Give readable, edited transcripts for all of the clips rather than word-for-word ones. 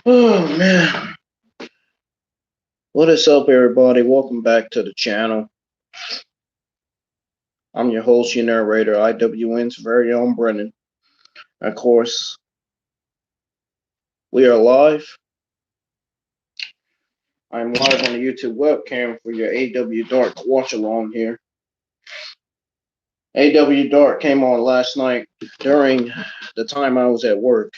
Oh man, what is up, everybody? Welcome back to the channel. I'm your host, your narrator, IWN's very own Brennan. Of course, we are live. I'm live on the YouTube webcam for your AEW Dark watch along here. AEW Dark came on last night during the time I was at work.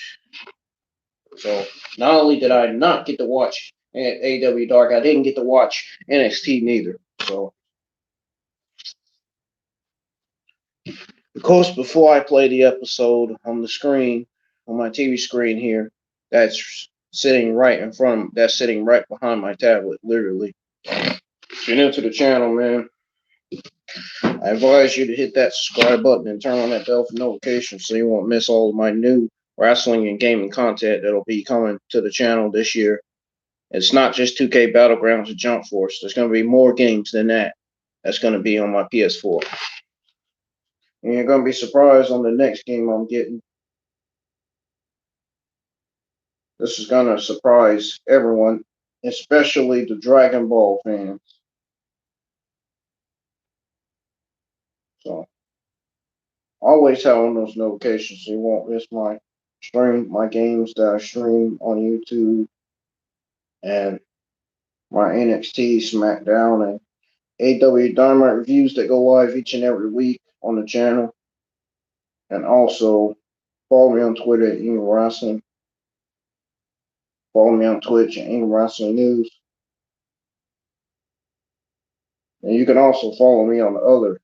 So not only did I not get to watch AEW Dark, I didn't get to watch NXT neither. So, of course, before I play the episode on the screen, on my TV screen here, that's sitting right in front, that's sitting right behind my tablet, literally. If you're new to the channel, man, I advise you to hit that subscribe button and turn on that bell for notifications so you won't miss all of my new wrestling and gaming content that'll be coming to the channel this year. It's not just 2K Battlegrounds and Jump Force. There's going to be more games than that. That's going to be on my PS4. And you're going to be surprised on the next game I'm getting. This is going to surprise everyone, especially the Dragon Ball fans. So, always have on those notifications so you won't miss my games that I stream on YouTube, and my NXT, SmackDown, and AEW Diamante reviews that go live each and every week on the channel. And also, follow me on Twitter at Ing Wrestling. Follow me on Twitch at Ing Wrestling News. And you can also follow me on the other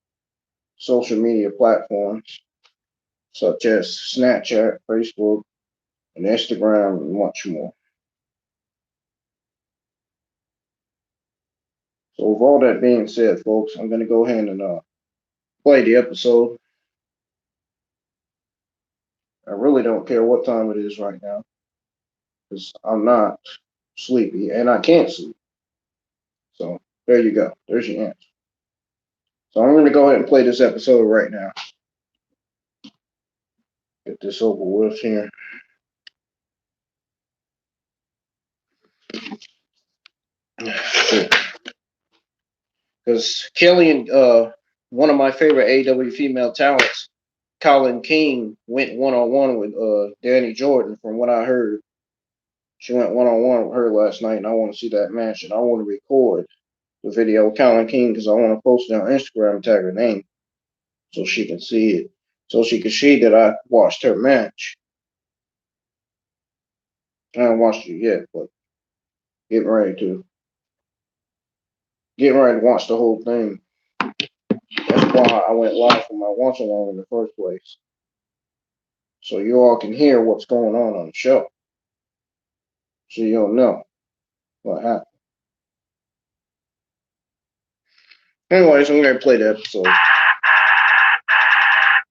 social media platforms, such as Snapchat, Facebook, and Instagram, and much more. So with all that being said, folks, I'm going to go ahead and play the episode. I really don't care what time it is right now, because I'm not sleepy, and I can't sleep. So there you go. There's your answer. So I'm going to go ahead and play this episode right now. Get this over with here. Because KiLynn, one of my favorite AEW female talents, KiLynn King, went one-on-one with Dani Jordyn. From what I heard, she went one-on-one with her last night, and I want to see that match, and I want to record the video of KiLynn King because I want to post it on Instagram and tag her name so she can see it, so she can see that I watched her match. I haven't watched it yet, but getting ready to watch the whole thing. That's why I went live for my watch along in the first place, so you all can hear what's going on the show, so you'll know what happened. Anyways, I'm going to play the episode.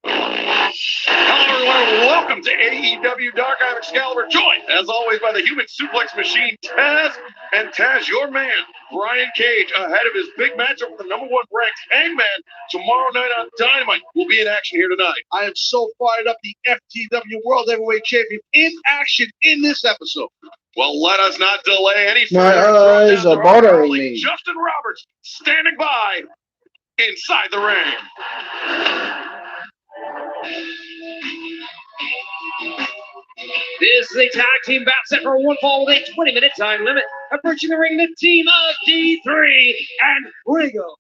Hello, everyone. Welcome to AEW Dark. I'm Excalibur, joined, as always, by the human suplex machine, Taz. And Taz, your man, Brian Cage, ahead of his big matchup with the #1 ranked Hangman tomorrow night on Dynamite. Will be in action here tonight. I am so fired up. The FTW World Heavyweight Champion in action in this episode. Well, let us not delay any My further. eyes are bothering me. Justin Roberts standing by inside the ring. This is a tag team bout set for one fall with a 20-minute time limit. Approaching the ring, the team of D3 and Fuego.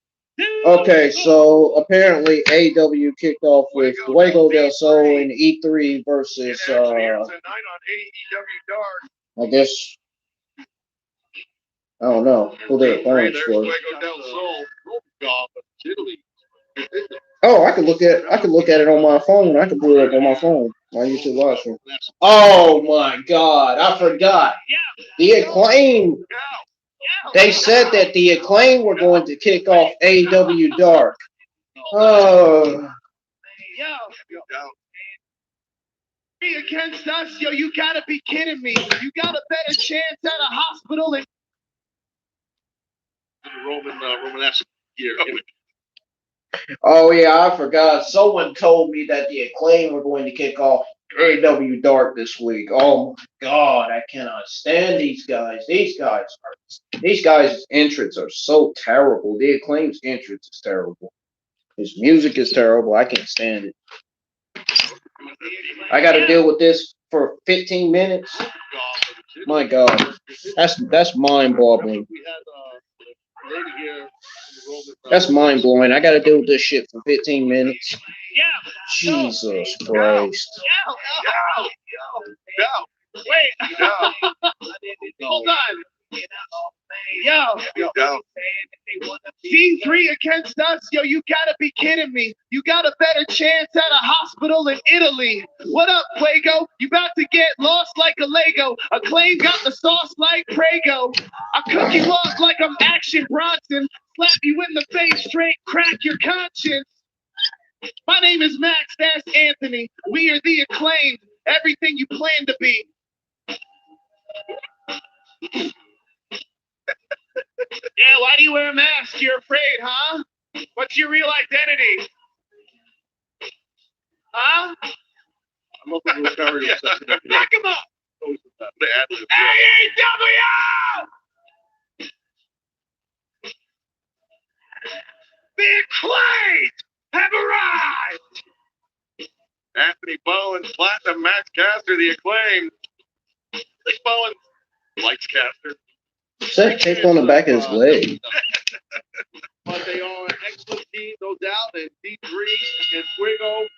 Okay, so apparently AEW kicked off with Fuego del Sol and E3 versus, I guess, I don't know who their opponents were. Oh, I could look at it on my phone. I could pull it up on my phone. My YouTube live stream. Oh my God, I forgot. The Acclaimed. They said that the Acclaimed were going to kick off AEW Dark. Oh. Be against us, yo, you gotta be kidding me. You got a better chance at a hospital than Romanesque here. Oh yeah, I forgot. Someone told me that the Acclaim were going to kick off AEW Dark this week. Oh my God, I cannot stand these guys. These guys' entrance are so terrible. The Acclaim's entrance is terrible. His music is terrible. I can't stand it. I got to deal with this for 15 minutes. My God, that's mind-boggling. That's mind-blowing. I got to deal with this shit for 15 minutes. Jesus Christ. Wait. Hold on. Yo. C3 against us? Yo, you gotta be kidding me. You got a better chance at a hospital in Italy. What up, Fuego? You about to get lost like a Lego. Acclaimed got the sauce like Prego. I cook you up like I'm Action Bronson. Slap you in the face, straight crack your conscience. My name is Max, that's Anthony. We are the Acclaimed. Everything you plan to be. Yeah, why do you wear a mask? You're afraid, huh? What's your real identity? Huh? I'm looking for recovery. Knock him up! AEW! The Acclaimed have arrived! Anthony Bowens, Platinum, Max Caster, the Acclaimed. I think Bowens likes Caster. Set tape on the back of his leg. But they are an excellent team, no doubt, and D3 and Fuego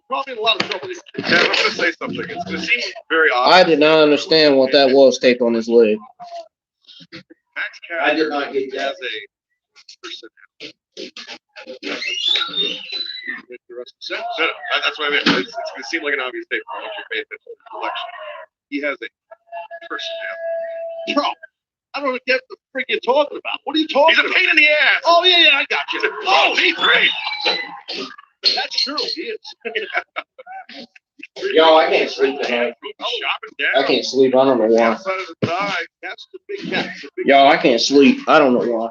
probably in a lot of trouble. Yeah, I'm going to say something. It's going to seem very odd. I did not understand what that was taped on his leg. Max Caster I did not get that. as a person. That's what I mean. It's going to seem like an obvious statement once you pay attention to the collection. He has a personality. Bro, I don't get the freak you're talking about. What are you talking about? He's a pain in the ass. Oh, yeah, I got you. Oh, D3. That's true. He is. Yo, I can't sleep tonight. I can't sleep. I don't know why. That's the big cat. Yo, I can't sleep. I don't know why.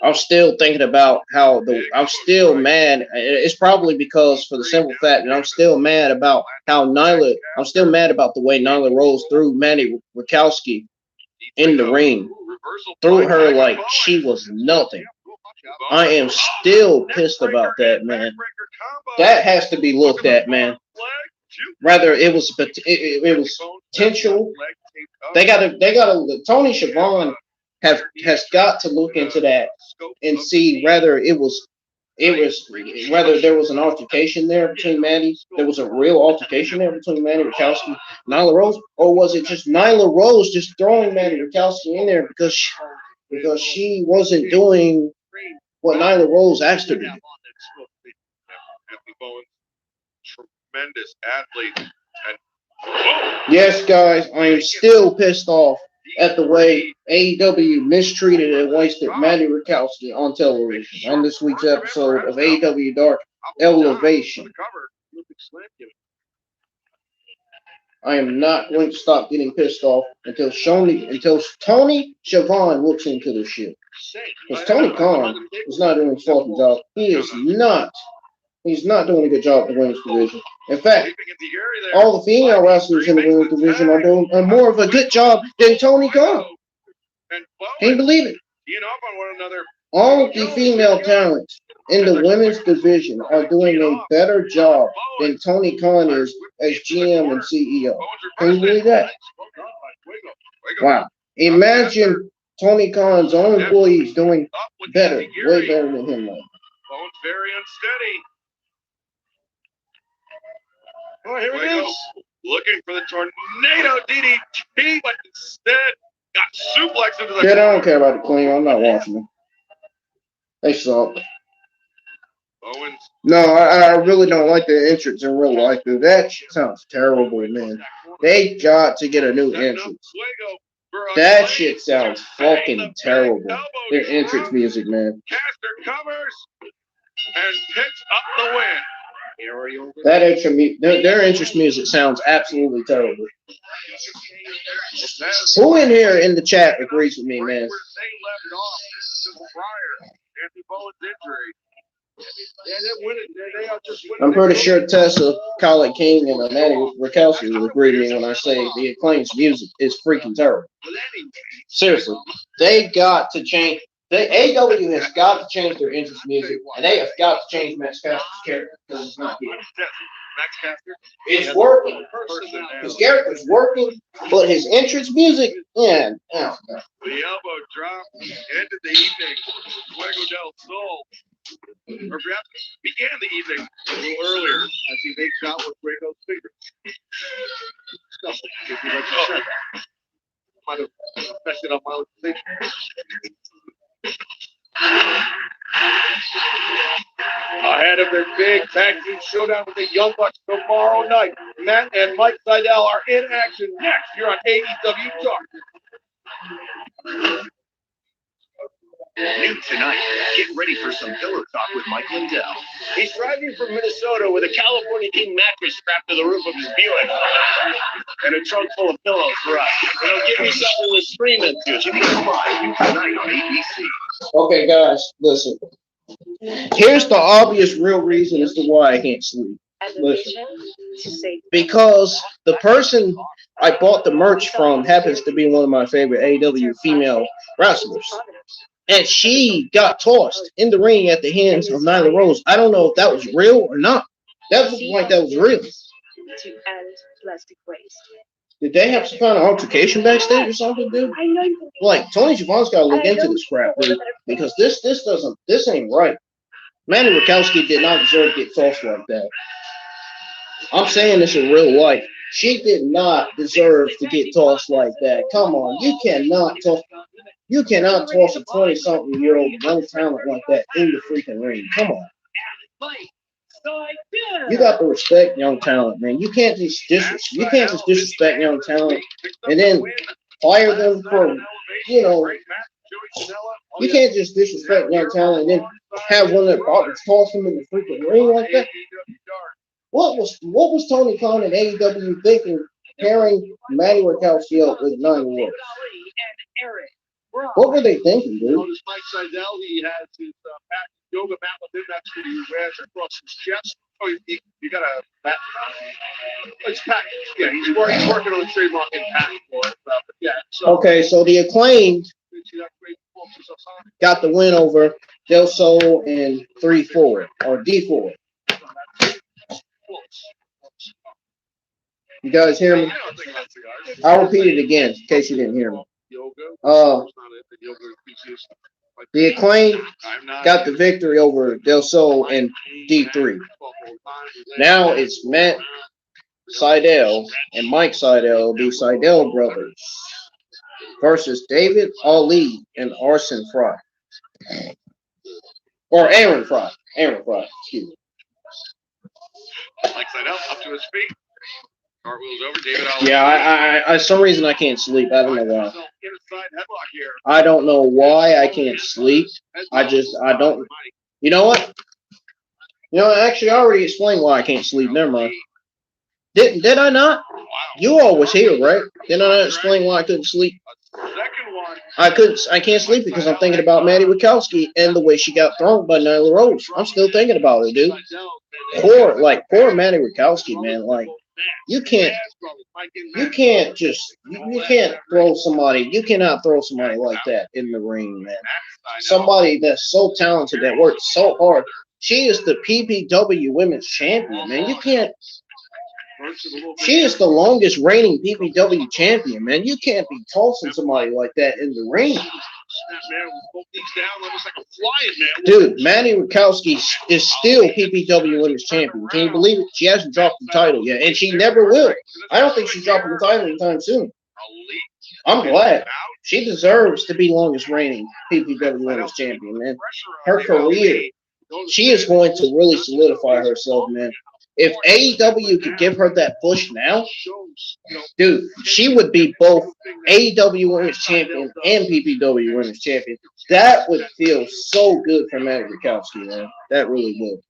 I'm still thinking about how I'm still mad. It's probably because for the simple fact that I'm still mad about how I'm still mad about the way Nyla Rose threw Mandy Rakowski in the ring. Threw her like she was nothing. I am still pissed about that, man. That has to be looked at, man. Rather, it was potential. They gotta. Tony Schiavone has got to look into that and see whether whether there was an altercation there between Mandy. There was a real altercation there between Mandy Rakowski and Nyla Rose, or was it just Nyla Rose just throwing Mandy Rakowski in there because she wasn't doing what Nyla Rose asked her to do? Anthony Bowens, tremendous athlete. And yes, guys, I am still pissed off at the way AEW mistreated and wasted Mandy Rakowski on television on this week's episode of AEW Dark Elevation. I am not going to stop getting pissed off until Tony Schiavone looks into this shit. Because Tony Khan is not doing his fucking job. He's not doing a good job in the women's division. In fact, all the female wrestlers in the women's division are doing more of a good job than Tony Khan. Can you believe it? All of the female talent in the women's division are doing a better job than Tony Khan is as GM and CEO. Can you believe that? Wow. Imagine Tony Khan's own employees doing better, way better than him. Bones very unsteady. Oh, here it is. Looking for the tornado DDT, but instead got suplexed into the Kid, I don't care about the clean. I'm not watching them. They suck. Bowens. No, I really don't like the entrance in real life. Dude. That sounds terrible, man. They got to get a new entrance. That shit sounds fucking terrible. Their entrance music, man. Caster covers and picks up the win. That their entrance music sounds absolutely terrible. Who in here in the chat agrees with me, man? Anthony Bowens' injury. Yeah, they're winning. They are just winning. I'm pretty sure Tessa, Colin King, and Manny Rakowski will agree with me when I say the Acclaim's music is freaking terrible. Seriously, they got to change. The AEW has got to change their entrance music, and they have got to change Max Caster's character because it's not good. Max Caster? It's working. His character's working, but his entrance music, yeah, no. The elbow drop ended the evening. Fuego del Sol. Or perhaps began the evening a little earlier as he makes out with Fuego's fingers. Might have affected on my organization. Ahead of their big tag team showdown with the Young Bucks tomorrow night, Matt and Mike Sydal are in action next here on AEW Dark. New tonight, get ready for some pillow talk with Mike Lindell. He's driving from Minnesota with a California King mattress strapped to the roof of his Buick and a trunk full of pillows for us. Give me something to scream into. Jimmy Live, new tonight on ABC. Okay, guys, listen. Here's the obvious real reason as to why I can't sleep. Listen. Because the person I bought the merch from happens to be one of my favorite AEW female wrestlers. And she got tossed in the ring at the hands of Nyla Rose. I don't know if that was real or not. That looked like that was real. Did they have some kind of altercation backstage or something, dude? Like, Tony Schiavone's got to look into this crap, dude. Because this ain't right. Manny Rakowski did not deserve to get tossed like that. I'm saying this in real life. She did not deserve to get tossed like that. Come on, you cannot toss a 20-something-year-old young talent like that in the freaking ring. Come on. You got to respect young talent, man. You can't just disrespect young talent and then fire them for, you can't just disrespect young talent and then have one of their partners toss them in the freaking ring like that. What was Tony Khan and AEW thinking pairing Manny Rakowski up with Nyla Rose? What were they thinking, dude? Notice Mike Sydal, he has his yoga mat with him. That's what he wears across his chest. Oh, you got a mat? It's packed. Yeah, he's working on trademarking patent for it. But yeah. Okay, so the Acclaimed got the win over Del Sol and 3-4 or D4. You guys hear me? I'll repeat it again in case you didn't hear me. The Acclaimed got the victory over Del Sol and D3. Now it's Matt Sydal and Mike Sydal, the Sydal brothers, versus David Ali and Arson Frye. Or Aaron Frye. Excuse me. Mike Sydal up to his feet. Cartwheels over. David Ali. Yeah, I some reason I can't sleep. I don't know why. I don't know why I can't sleep. I don't. You know what? Actually, I already explained why I can't sleep. Never mind. Did I not? You all was here, right? Didn't I explain why I couldn't sleep? I can't sleep because I'm thinking about Manny Rakowski and the way she got thrown by Nyla Rose. I'm still thinking about her, dude. Poor Manny Rakowski, man. Like, you can't throw somebody. You cannot throw somebody like that in the ring, man. Somebody that's so talented, that works so hard. She is the PPW Women's Champion, man. You can't. She is the longest reigning PPW champion, man. You can't be tossing somebody like that in the ring. Dude, Manny Rakowski is still PPW Women's Champion. Can you believe it? She hasn't dropped the title yet, and she never will. I don't think she's dropping the title anytime soon. I'm glad. She deserves to be longest reigning PPW Women's Champion, man. Her career, she is going to really solidify herself, man. If AEW could give her that push now, dude, she would be both AEW Women's Champion and PPW Women's Champion. That would feel so good for Manny Rakowski, man. That really would.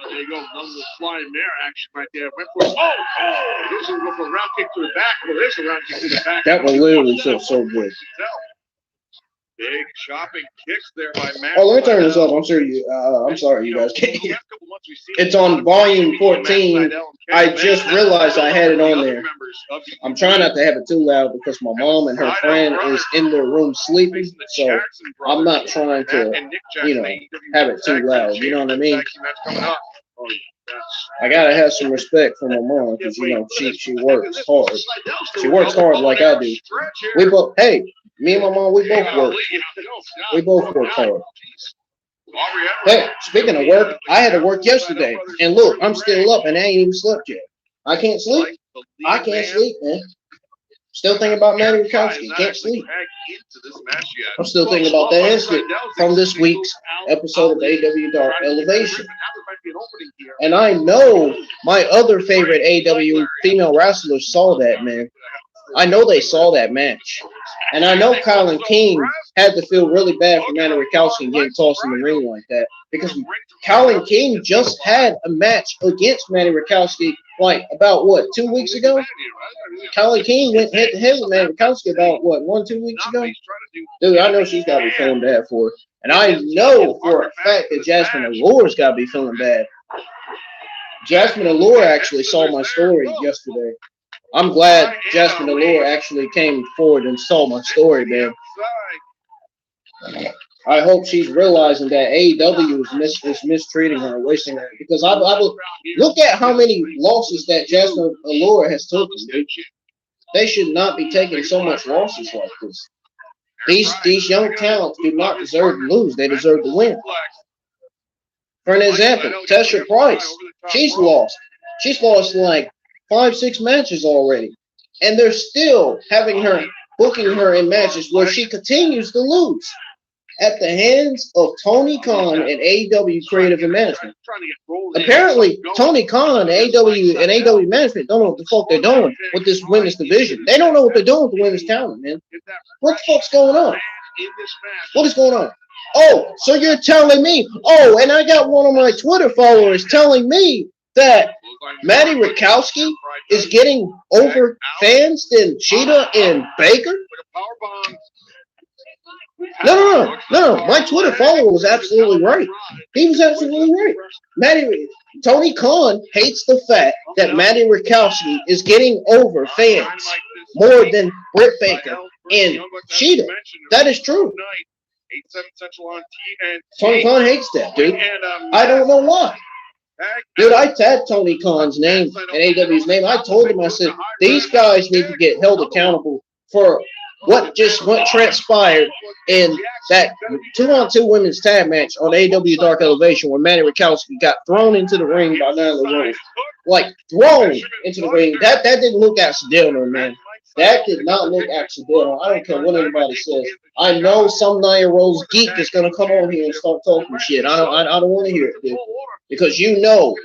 There you go. Another flying mare action right there. Went for this is going for a round kick to the back. Well, there's a round kick to the back. That would literally feel so good. Big chopping kicks there by Matt. Oh, let me turn this up. I'm sure you. I'm sorry, you guys can't hear. It's on volume 14. I just realized I had it on there. I'm trying not to have it too loud because my mom and her friend is in their room sleeping, so I'm not trying to, have it too loud. You know what I mean? I gotta have some respect for my mom because she works hard. She works hard like I do. We both. Hey, me and my mom, we both work. We both work hard. Hey, speaking of work, I had to work yesterday, and look, I'm still up and I ain't even slept yet. I can't sleep. I can't sleep, man. Still thinking about Manny Rakowski. Can't sleep. I'm still thinking about that incident from this week's episode of AEW Dark Elevation. And I know my other favorite AEW female wrestlers saw that, man. I know they saw that match. And I know KiLynn King had to feel really bad for Manny Rakowski getting tossed in the ring like that. Because KiLynn King just had a match against Manny Rakowski, about 2 weeks ago? KiLynn King went head to head with Manny Rakowski about 1-2 weeks ago? Dude, I know she's got to be feeling bad for it. And I know for a fact that Jasmine Allure's got to be feeling bad. Jasmine Allure actually saw my story yesterday. I'm glad Jasmine Allure actually came forward and saw my story, man. I hope she's realizing that AEW is mistreating her and wasting her. Because I look at how many losses that Jasmine Allure has taken, dude. They should not be taking so much losses like this. These young talents do not deserve to lose. They deserve to win. For an example, Tesha Price, she's lost. She's lost 5-6 matches already. And they're still booking her in matches where she continues to lose at the hands of Tony Khan and AEW Creative and Management. Apparently, Tony Khan and AEW Management don't know what the fuck they're doing with this women's division. They don't know what they're doing with the women's talent, man. What the fuck's going on? What is going on? Oh, so you're telling me, and I got one of my Twitter followers telling me that Manny Rakowski is getting over fans than Cheetah and Baker? No. My Twitter follower was absolutely right. He was absolutely right. Tony Khan hates the fact that Manny Rakowski is getting over fans more than Britt Baker and Cheetah. That is true. Tony Khan hates that, dude. I don't know why. Dude, I tagged Tony Khan's name and AW's name. I told him, I said, these guys need to get held accountable for what transpired in that 2-on-2 women's tag match on AEW Dark Elevation when Manny Rakowski got thrown into the ring by Nyla Rose. Thrown into the ring. That didn't look accidental, man. That did not look accidental. I don't care what anybody says. I know some Nyla Rose geek is going to come on here and start talking shit. I don't want to hear it, dude. Because you know,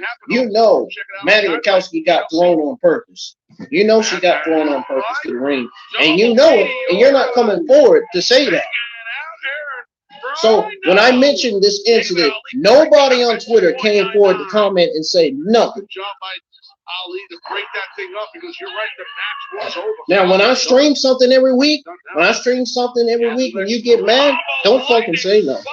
Manny Rakowski got thrown on purpose. You know she got thrown on purpose to the ring. And you know it, and you're not coming forward to say that. So when I mentioned this incident, nobody on Twitter came forward to comment and say nothing. Now, when I stream something every week, and you get mad, don't fucking say nothing.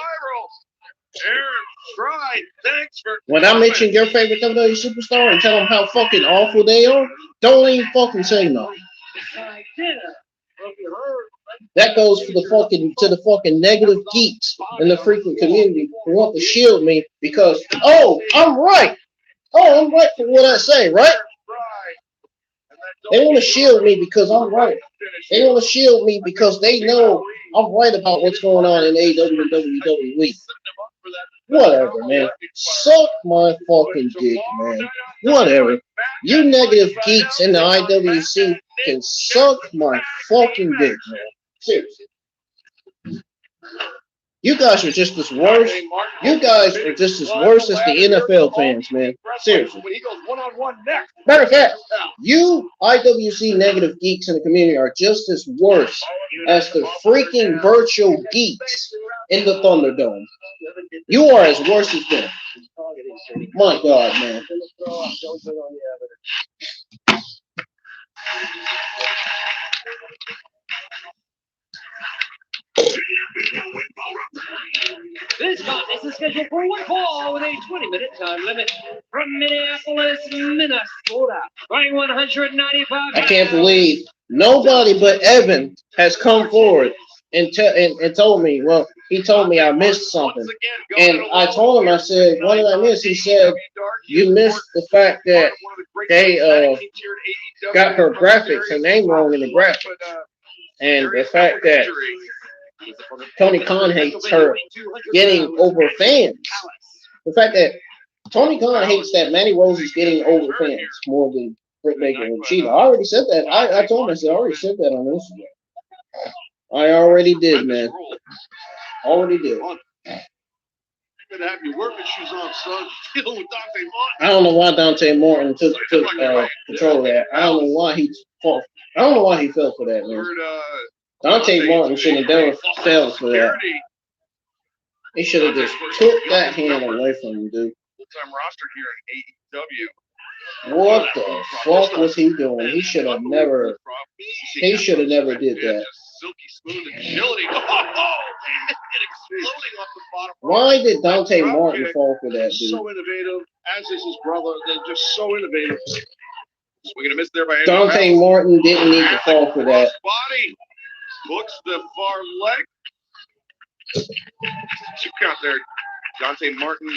When I mention your favorite WWE superstar and tell them how fucking awful they are, don't even fucking say nothing. That goes to the fucking negative geeks in the freaking community who want to shield me because, I'm right. I'm right for what I say, right? They want to shield me because I'm right. They want to shield me because they know I'm right about what's going on in AEW and WWE. Whatever, man. Suck my fucking dick, man. Whatever. You negative geeks in the IWC can suck my fucking dick, man. Seriously. You guys are just as worse. You guys are just as worse as the NFL fans, man. Seriously. Matter of fact, you IWC negative geeks in the community are just as worse as the freaking virtual geeks in the Thunderdome. You are as worse as them. My God, man. This contest is scheduled for one fall with a 20-minute time limit. From Minneapolis, Minnesota, weighing 195 I can't believe nobody but Evan has come forward and told me. Well, he told me I missed something, and I told him, I said, "What did I miss?" He said, "You missed the fact that they got her graphics, her name wrong in the graphics, and the fact that Tony Khan hates her getting over fans. The fact that Tony Khan hates that Manny Rose is getting over fans more than Britt Baker and Cheetah. I already said that. I told him, I said, I already said that on Instagram. I already did, man. Already did. Better have your working shoes on, son. Dealing with Dante Martin. I don't know why Dante Martin took control of that. I don't know why he fell for that, man. Dante Martin should have never fell for that. He should have just took that hand away from him, dude. Full-time roster here in AEW. What the fuck was he doing? He should have never. He should have never did that. Silky smooth agility. Oh, and exploding off the bottom. Why did Dante Martin fall for that, dude? So innovative, as is his brother. They're just so innovative. We're gonna miss there by Dante Martin didn't need to fall for that. Body hooks the far leg. 2 count there. Dante Martin,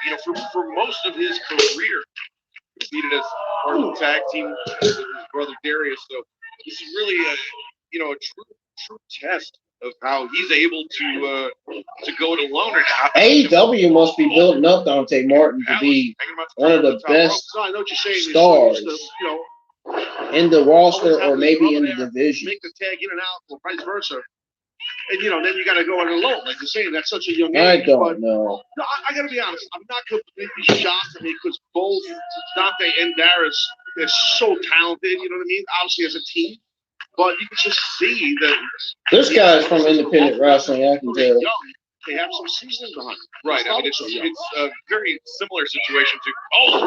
you know, for most of his career, competed as part of the tag team with his brother Darius. So this is really a true test of how he's able to go it alone. AEW must be building up Dante Martin to be one of the best stars in the roster or maybe in the division. Make the tag in and out, or vice versa. And, then you got to go it alone. Like you're saying, that's such a young age. I don't know. No, I got to be honest. I'm not completely shocked. I mean, because both Dante and Darius, they're so talented, you know what I mean? Obviously, as a team. But you can just see that. This guy's from independent wrestling, I can tell. They have some seasoning behind it. Right. I mean, it's a very similar situation to.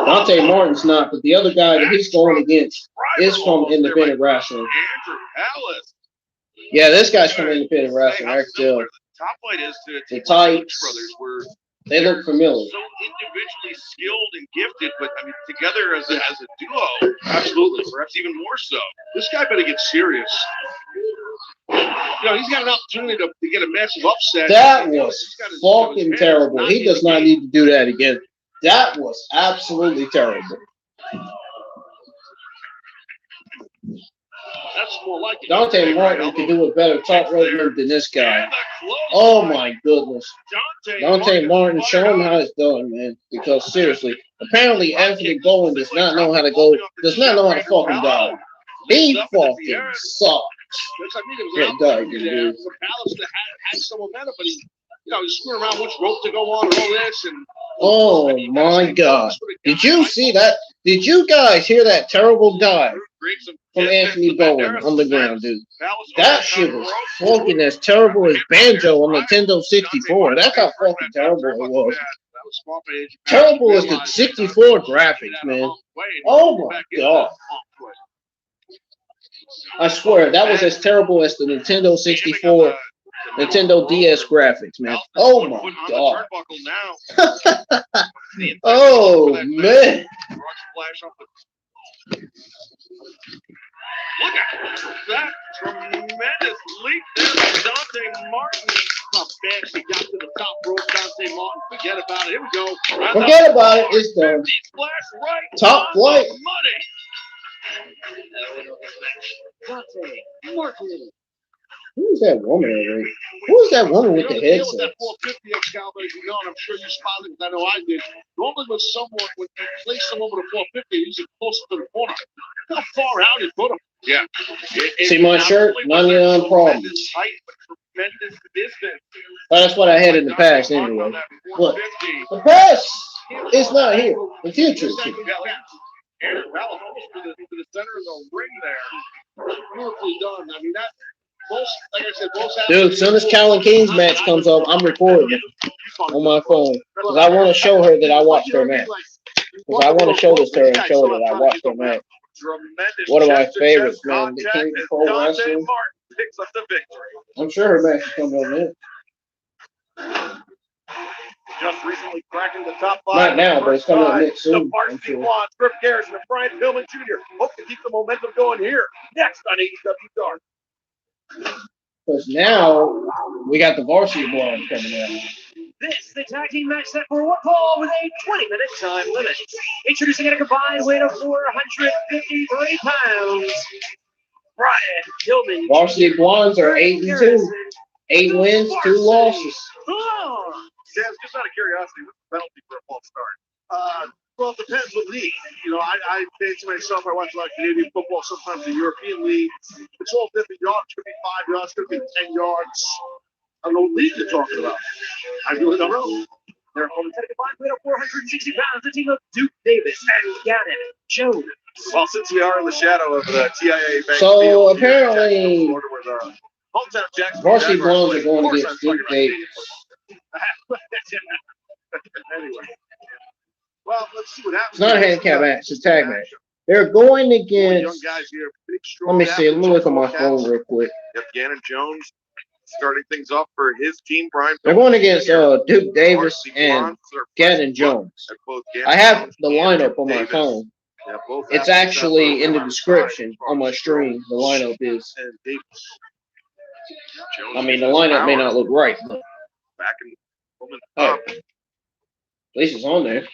Dante Martin's not, but the other guy that he's going against is from independent wrestling. Andrew Ellis. Yeah, this guy's from independent wrestling. I can tell. The top light is to the tights. Brothers were. They look familiar. So individually skilled and gifted, but I mean, together as a duo, absolutely, perhaps even more so. This guy better get serious. He's got an opportunity to get a massive upset. That was fucking terrible. He does not need to do that again. That was absolutely terrible. That's more like it. Dante Martin could do a better top rope move than this guy. Oh my goodness. Dante Martin, show him how it's done, man. Because seriously, apparently Anthony Bowen does not know how to fucking dive. He fucking sucks. Great dive, dude. Had some momentum, but he's screwing around which rope to go on and all this. And oh my God. Did you see that? Did you guys hear that terrible dive from Anthony Bowen on the ground, dude? That shit was fucking as terrible as Banjo on Nintendo 64. That's how fucking terrible it was. Terrible as the 64 graphics, man. Oh my God. I swear, that was as terrible as the Nintendo 64, Nintendo DS graphics, man. Oh my God. Oh man. Look at that tremendous leap there by Dante Martin. How fast he got to the top rope, Dante Martin. Forget about it. Here we go. Forget about it. It's done. Top flight. Dante Martin. Who's that woman over there? Who's that woman with the headset? That 450 Excalibur, and I'm sure you spotted it. I know I did. Normally, when you place them over the 450, he's closer to the corner. How far out you put him? Yeah. See my shirt? None of your own problem. Tremendous distance. That's what I had in the past anyway. Look, the past is not here. The future is here. Aaron Bell almost to the center of the ring there. Beautifully done. I mean, that. Like I said, dude, as soon as KiLynn King's match comes up, I'm recording it on my phone. Because I want to show her that I watched her match. Because I want to show this to her and show her that I watched her match. One of my favorites, man. The King of Pro Wrestling. I'm sure her match is coming up in. Just recently cracking the top 5. Not now, but it's coming up next The soon. I'm Varsity sure. Blondes, Griff, Garrison, and Frye, Pilman Jr. hope to keep the momentum going here. Next on AEW Dark. Because now we got the Varsity Blondes coming out. This is the tag team match set for one fall with a 20-minute time limit. Introducing at a combined weight of 453 pounds. Brian Pilman. Varsity Blondes are 8-2. 8 wins, 2 losses. Sam, just out of curiosity, what's the penalty for a false start? Well, it depends what league. You know, I say to myself, I watch a lot of Canadian football, sometimes the European league. It's all different yards. Could be 5 yards, could be 10 yards. I don't know what league you're talking about. I really don't know. Their opponents had a combined weight of 460 pounds, the team of Duke Davis and Ganon Jones. Well, since we are in the shadow of the TIA Bank So, field here in apparently, Florida, where the hometown Jacksonville Varsity Jaguars Blondes play, are going of course, against I'm Duke talking about Davis. Anyway. Well, let's see what happens. It's not a handicap match, it's a tag match. They're going Young against. guys here, big, Let strong me see. Let me look at my phone real quick. Yep, Ganon Jones starting things off for his team, Brian. They're going against Duke Davis and Ganon Jones. I have the lineup on my phone. Yeah, both It's athletes actually have in the their description size, on my stream. The lineup is. and Davis. Jones I mean, the is lineup may power. not look right, but Back in woman hey, up. at least it's on there.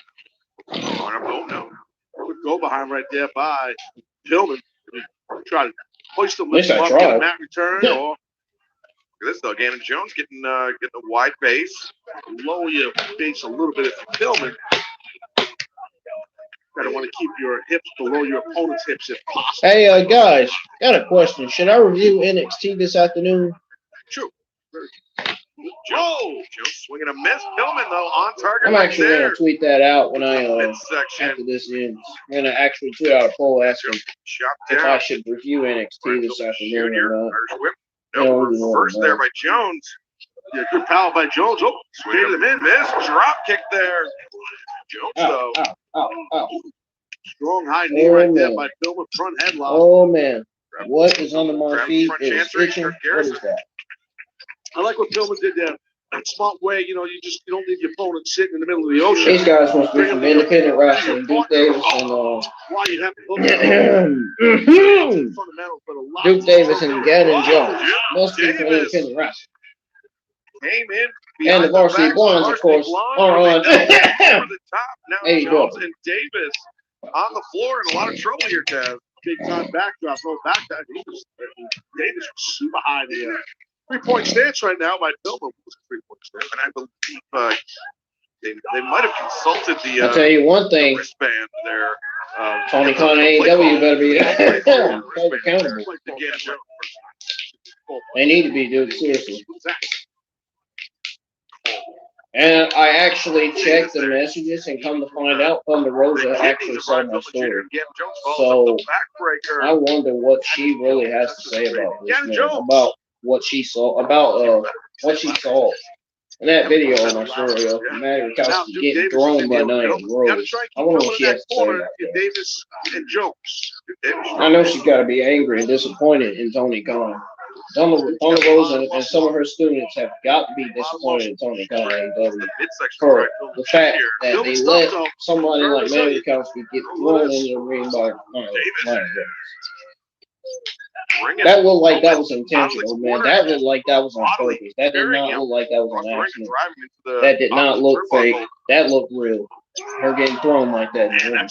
Oh, no. Good go behind right there by Pilman. Try to hoist him, lift At him least up, I get a tried. mat return. Yeah. Or look at this though, Ganon Jones getting a wide base. Lower your base a little bit if you're Pilman. Gotta want to keep your hips below your opponent's hips if possible. Hey, guys, got a question. Should I review NXT this afternoon? True. Joe swinging a miss. Pilman though on target. I'm right actually there. going to tweet that out when I Midsection. after this ends. I'm going to actually tweet out a poll asking Shot if down. I should review NXT this afternoon or not. Irish whip. Yeah, No, we'll do reverse one, there man. by Jones. Yeah, good power by Jones. Oh, skated him in. Miss. Drop kick there. Jones, though. Ow. Strong high knee Oh, right there man. by Pilman. Front headlock. Oh, man. What is under my Grab feet front is chancery, itching. What Garrison. is that? I like what Pilman did there. That smart way, you know, you don't leave your opponent sitting in the middle of the ocean. These guys must be from independent wrestling. Duke Davis and Why you have fundamentals, but a lot Duke Davis and Ganon Jones Yeah, must be from Davis independent wrestling. came in And the Varsity Blondes, of course, are on over the top. Now AEW. Jones and Davis on the floor in a lot of trouble here, Taz. Big time backdrop, no backdrop. Davis was super high in the air. 3-point stance right now by Pilman. Was a 3-point stance, and I believe they might have consulted the I'll tell you one thing. wristband there. Tony Khan the play AEW call. better be Wristband held accountable. like the Ganon Jones. They need to be, dude. Seriously. And I actually checked the messages and come to find out Thunder Rosa actually saw my story. So I wonder what she really has to say about this, man, about what she saw, what she saw in that video on my story of Maddie Rakowski getting thrown by Nia Rose. I wonder what she has to say about that. Davis and Jones. I know she's got to be angry and disappointed in Tony Khan. Thunder Rosa and some of her students have got to be disappointed in Tony Khan AEW for the fact that they let somebody like Maddie Rakowski get thrown in the ring by Nia Rose. That looked like that was intentional, man. That looked like that was on purpose. That did not look like that was an accident. That did not look fake. That looked real. Her getting thrown like that in the ring.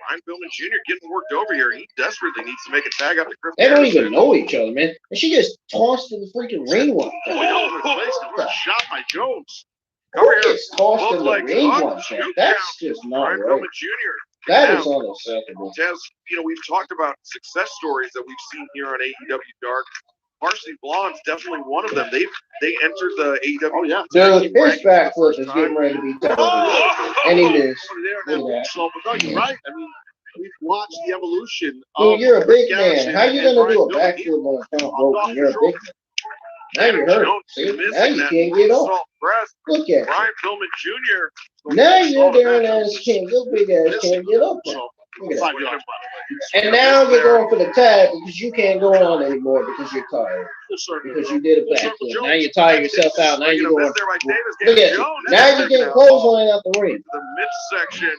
Brian Pilman Jr. getting worked over here. He desperately needs to make a tag out to Griff. They don't even know each other, man. And she just tossed in the freaking ring like that. Shot by Jones. Who gets tossed in the ring like that? That's just not Brian right. Pilman Jr. That is unacceptable. Taz, you know, we've talked about success stories that we've seen here on AEW Dark. Varsity Blondes, definitely one of them. They entered the AEW. Oh yeah, dude, his backflip is getting ready to be television, and he missed. Look at that. So, but no, you're right. I mean, we've watched the evolution. Dude, you're a big Garrison man. How you and gonna do a Brian backflip on a front rope when you're a big man? Now Pilman. you're hurt. See, now you can't get off. Look at Brian you. Pilman Jr. Now you're there and ass can't, your big ass can't get up there. So Look at that. And now they're going for the tag because you can't go on anymore because you're tired. Because you did a backflip. Now you're tired yourself out. Now you're going. Look at you. Now you're getting clothesline out the ring. The midsection.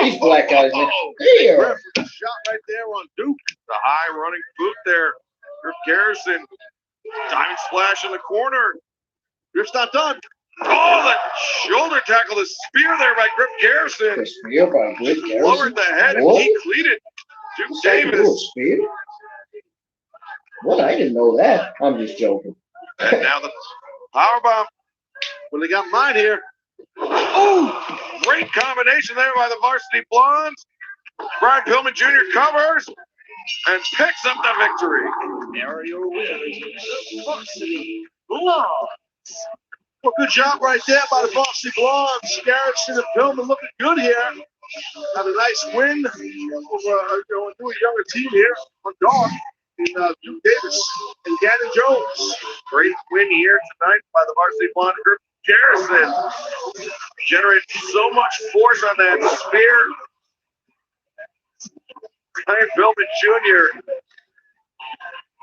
These black guys. Here. Shot right there on Duke. The high running boot there. Griff Garrison. Diamond splash in the corner. Griff's not done. Oh, the shoulder tackle, the spear there by Griff Garrison. The spear by Griff Garrison. Lowered the head and he cleated. Duke Davis. Spear? What? I didn't know that. I'm just joking. And now the powerbomb. Well, they got mine here. Oh, great combination there by the Varsity Blondes. Brian Pilman Jr. covers and picks up the victory. Aerial winners, Varsity Blondes. Well, good job right there by the Varsity Blondes. Garrison and Pilman looking good here. Had a nice win over a younger team here on Dog in Duke Davis and Ganon Jones. Great win here tonight by the Varsity Blonde group. Garrison generated so much force on that spear. Brian Pilman Jr.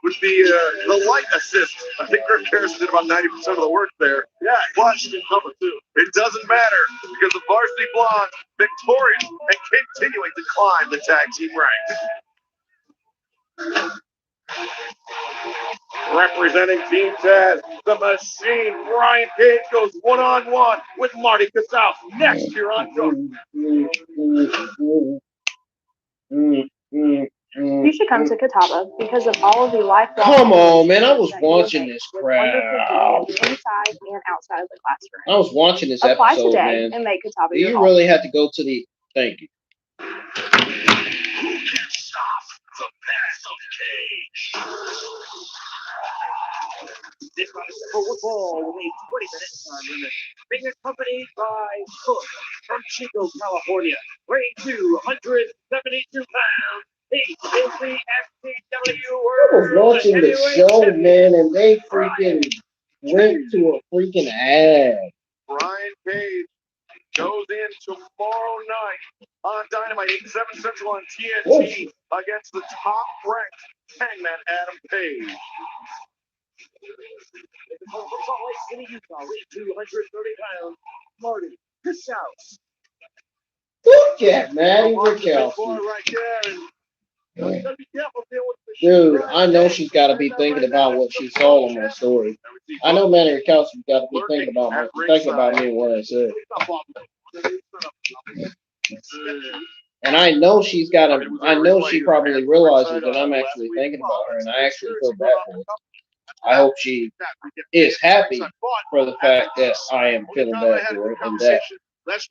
with the light assist. I think Griff Garrison did about 90% of the work there. Yeah, clutch and cover too. It doesn't matter because the Varsity Blondes victorious and continuing to climb the tag team ranks. Representing Team Taz, the Machine, Brian Cage goes one-on-one with Marty Casaus next year on Dark. You should come to Catawba because of all of the lifelong. Come on, man. I was watching this crap. Inside and outside of the classroom. I was watching this Apply episode, today man. and make Catawba Do your you home. really have to go to the... Thank you. Who can stop the path of Cage? This one is forward ball with a 20-minute time limit. Being accompanied by Colt from Chico, California, weighing 272 pounds. He is the FCW I was watching the show, man, and they freaking went to a freaking ad. Brian Cage goes in tomorrow night on Dynamite 8/7 Central on TNT against the top-ranked Hangman Adam Page. From Salt Lake City, Utah, weighing 230 pounds. Marty Casaus. Look at Maddie Rickelson. Right there. And gotta be careful dealing with the Dude, I know she's got to be thinking about what she saw on my story. I know Maddie Rickelson got to be thinking about me when I said. And I know she's got to. I know she probably realizes that I'm actually thinking about her, and I actually feel bad for her. I hope she is happy for the fact that I am feeling bad for her and that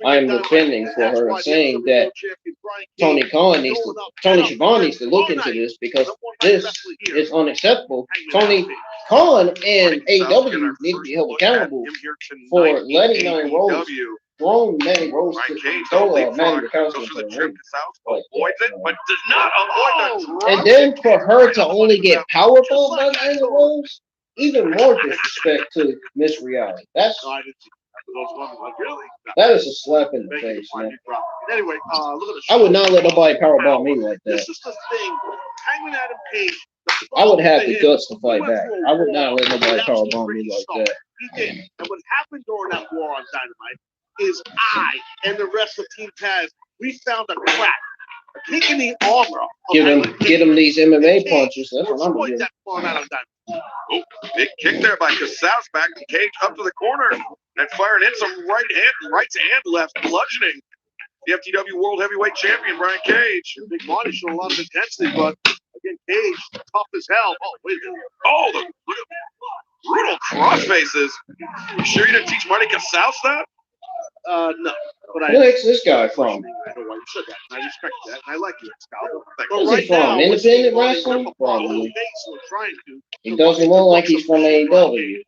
I am defending for her and saying that Tony Schiavone needs to look into this because this is unacceptable. Tony Khan and AEW need to be held accountable for letting Manny Rose throw Manny Rose to throw Manny Rickelson to the ring. Avoids it, but does not avoid the drop. And then for her to only get powerful by Manny Rose, even more disrespect to Miss Reality. That is a slap in the face, man. Anyway, look at the I would not let nobody powerbomb me like that. This is the thing. Hangman Adam Page. I would have the guts to fight back. I would not let nobody powerbomb me like that. He did. And what happened during that war on Dynamite is I and the rest of Team Taz, we found a crack. A kink in the armor. Get him these MMA punches. That's what I'm doing. Oh, big kick there by Casaus, back to Cage up to the corner and firing in some right and left, bludgeoning the FTW World Heavyweight Champion Brian Cage. Big Marty showed a lot of intensity, but again, Cage tough as hell. Oh, wait a minute. Oh, the brutal cross faces. You sure you didn't teach Marty Casaus that? No. But Who is this guy from? I know why you said that. I respect that. And I like you, Scout. Where's he from? Independent wrestling? Probably. He doesn't look like he's from AEW. He's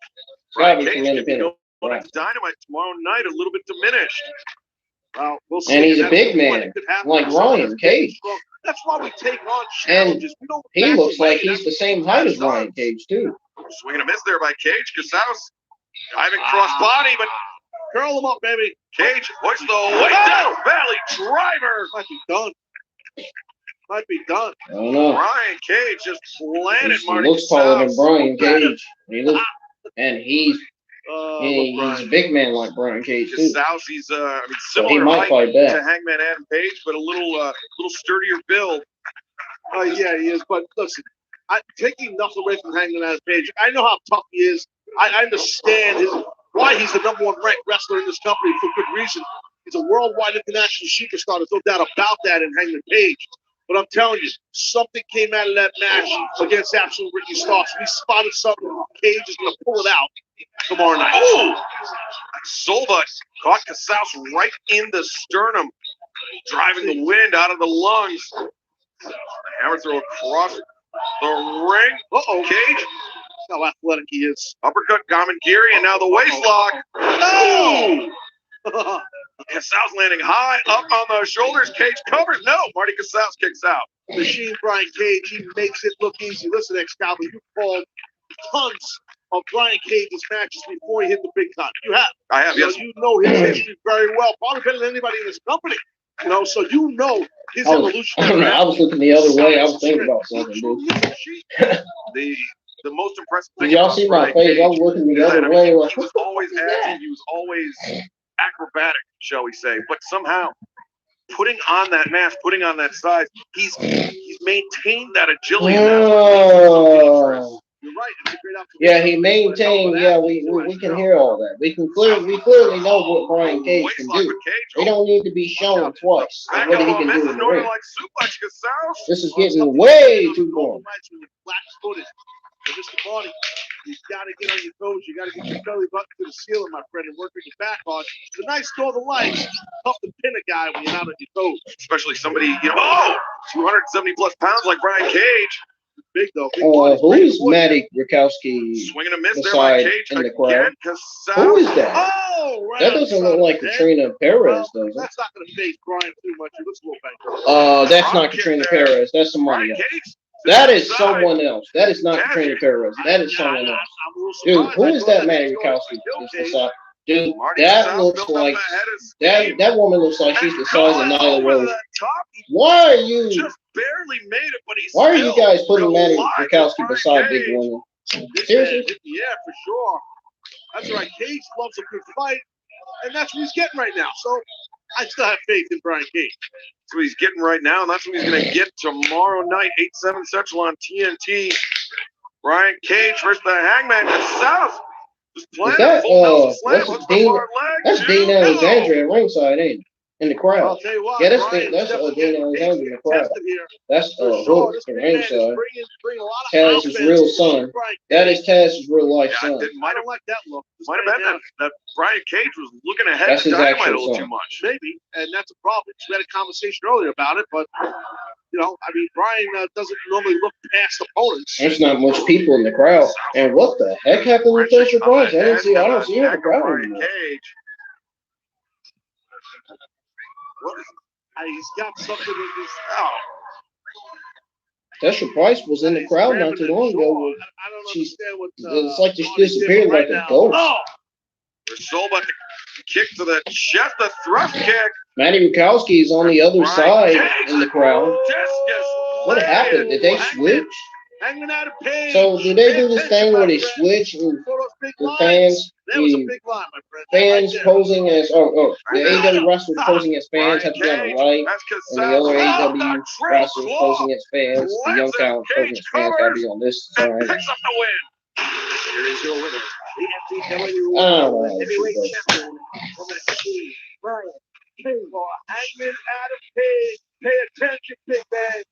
got to be from Independent wrestling. Dynamite tomorrow night, a little bit diminished. Well, we'll see. And he's a big man, like Ryan Cage. That's why we take on And challenges. he looks like he's the same height as Ryan Cage, too. Swing and a miss there by Cage. Casaus diving cross body, but curl him up, baby. Cage hoists the way down. Valley driver. Might be done. Might be done. I don't know. Brian Cage just planted He Marty looks taller than Casaus. Brian Cage. He's Brian. a big man like Brian Cage too. Casaus, he's So he similar might height fight back. to Hangman Adam Page, but a little sturdier build. Yeah, he is. But listen, taking nothing away from Hangman Adam Page, I know how tough he is. I understand why he's the number one ranked wrestler in this company for good reason. He's a worldwide international superstar. There's no doubt about that in Hangman Page. But I'm telling you, something came out of that match against Absolute Ricky Starks. We spotted something. Cage is going to pull it out tomorrow night. Oh! Silva caught Casaus right in the sternum, driving the wind out of the lungs. Hammer throw across the ring. Uh-oh. Cage. How athletic he is. Uppercut, Gamangiri, and now the waist lock. No! Casaus landing high, up on the shoulders. Cage covers. No, Marty Casaus kicks out. Machine Brian Cage, he makes it look easy. Listen, Excalibur, you called tons of Brian Cage's matches before he hit the big time. You have. I have, yes. You know his history very well, probably better than anybody in this company. So you know his evolution. I was looking the other way. I was thinking about something, dude. The most impressive thing. Did y'all see my face? I was looking the other way. Like, he was always active. He was always acrobatic, shall we say. But somehow, putting on that mask, putting on that size, he's maintained that agility. You're right. It's a great opportunity. Yeah, he maintained. Yeah, we can hear all that. We clearly know what Brian Cage can do. He don't need to be shown twice of what he can do in the ring. This is getting way too boring. Mr. Marty, you got to get on your toes. You got to get your belly button to the ceiling, my friend, and work with your back on. It's a nice Northern Lights. Tough to pin a guy when you're not on your toes. Especially somebody, 270 plus pounds like Brian Cage. Big though. Who is Matty Rakowski swinging a miss there by Cage in the crowd? Casaus. Who is that? Oh, right. That doesn't look like Katrina Perez, does it? That's not going to face Brian too much. It looks a little banged. That's not Katrina Perez. That's somebody else. That is someone else. That is not Katrina Perez. That is someone else. Dude, who is that Matty Rakowski? Dude, that looks like that woman looks like she's the size of Nyla Rose. Why are you? Just barely made it, but he's. Why are you guys putting Matty Rakowski beside Big Women? Seriously? Yeah, for sure. That's right. Cage loves a good fight, and that's what he's getting right now. So I still have faith in Brian Cage. That's what he's getting right now, and that's what he's going to get tomorrow night, 8/7 Central on TNT. Brian Cage versus the Hangman Casaus. Is that that's Dean Alexander at ringside, ain't it? In the crowd. I'll tell you what, Yeah, that's Dean Alexander in the crowd. That's Hook at ringside. Taz's real son. That is Taz's real life son. I don't like that look. Might have been that Brian Cage was looking ahead That's to his Dynamite a actual little son. too much. Maybe, and that's a problem. We had a conversation earlier about it, but Brian doesn't normally look past opponents. There's not much people in the crowd. And what the heck happened with Fisher Price? I don't see him in the crowd anymore. He's got something in his. Fisher Price was in the crowd not too long ago. I don't understand what. It's like she disappeared like a ghost. Soul about to kick to the chest, the thrust kick. Matty Rakowski is on the other side in the crowd. What happened? Did they switch? So did they do this thing where they switch and the fans, fans posing as the AEW wrestlers posing as fans have to be on the right, and the other AEW wrestlers posing as fans, the young talent posing as fans got to be on this side. Picks up the win. Here is your winner, the NCAA heavyweight champion from NXT, Brian Cage. Hangman Adam Page. Pay attention, big man.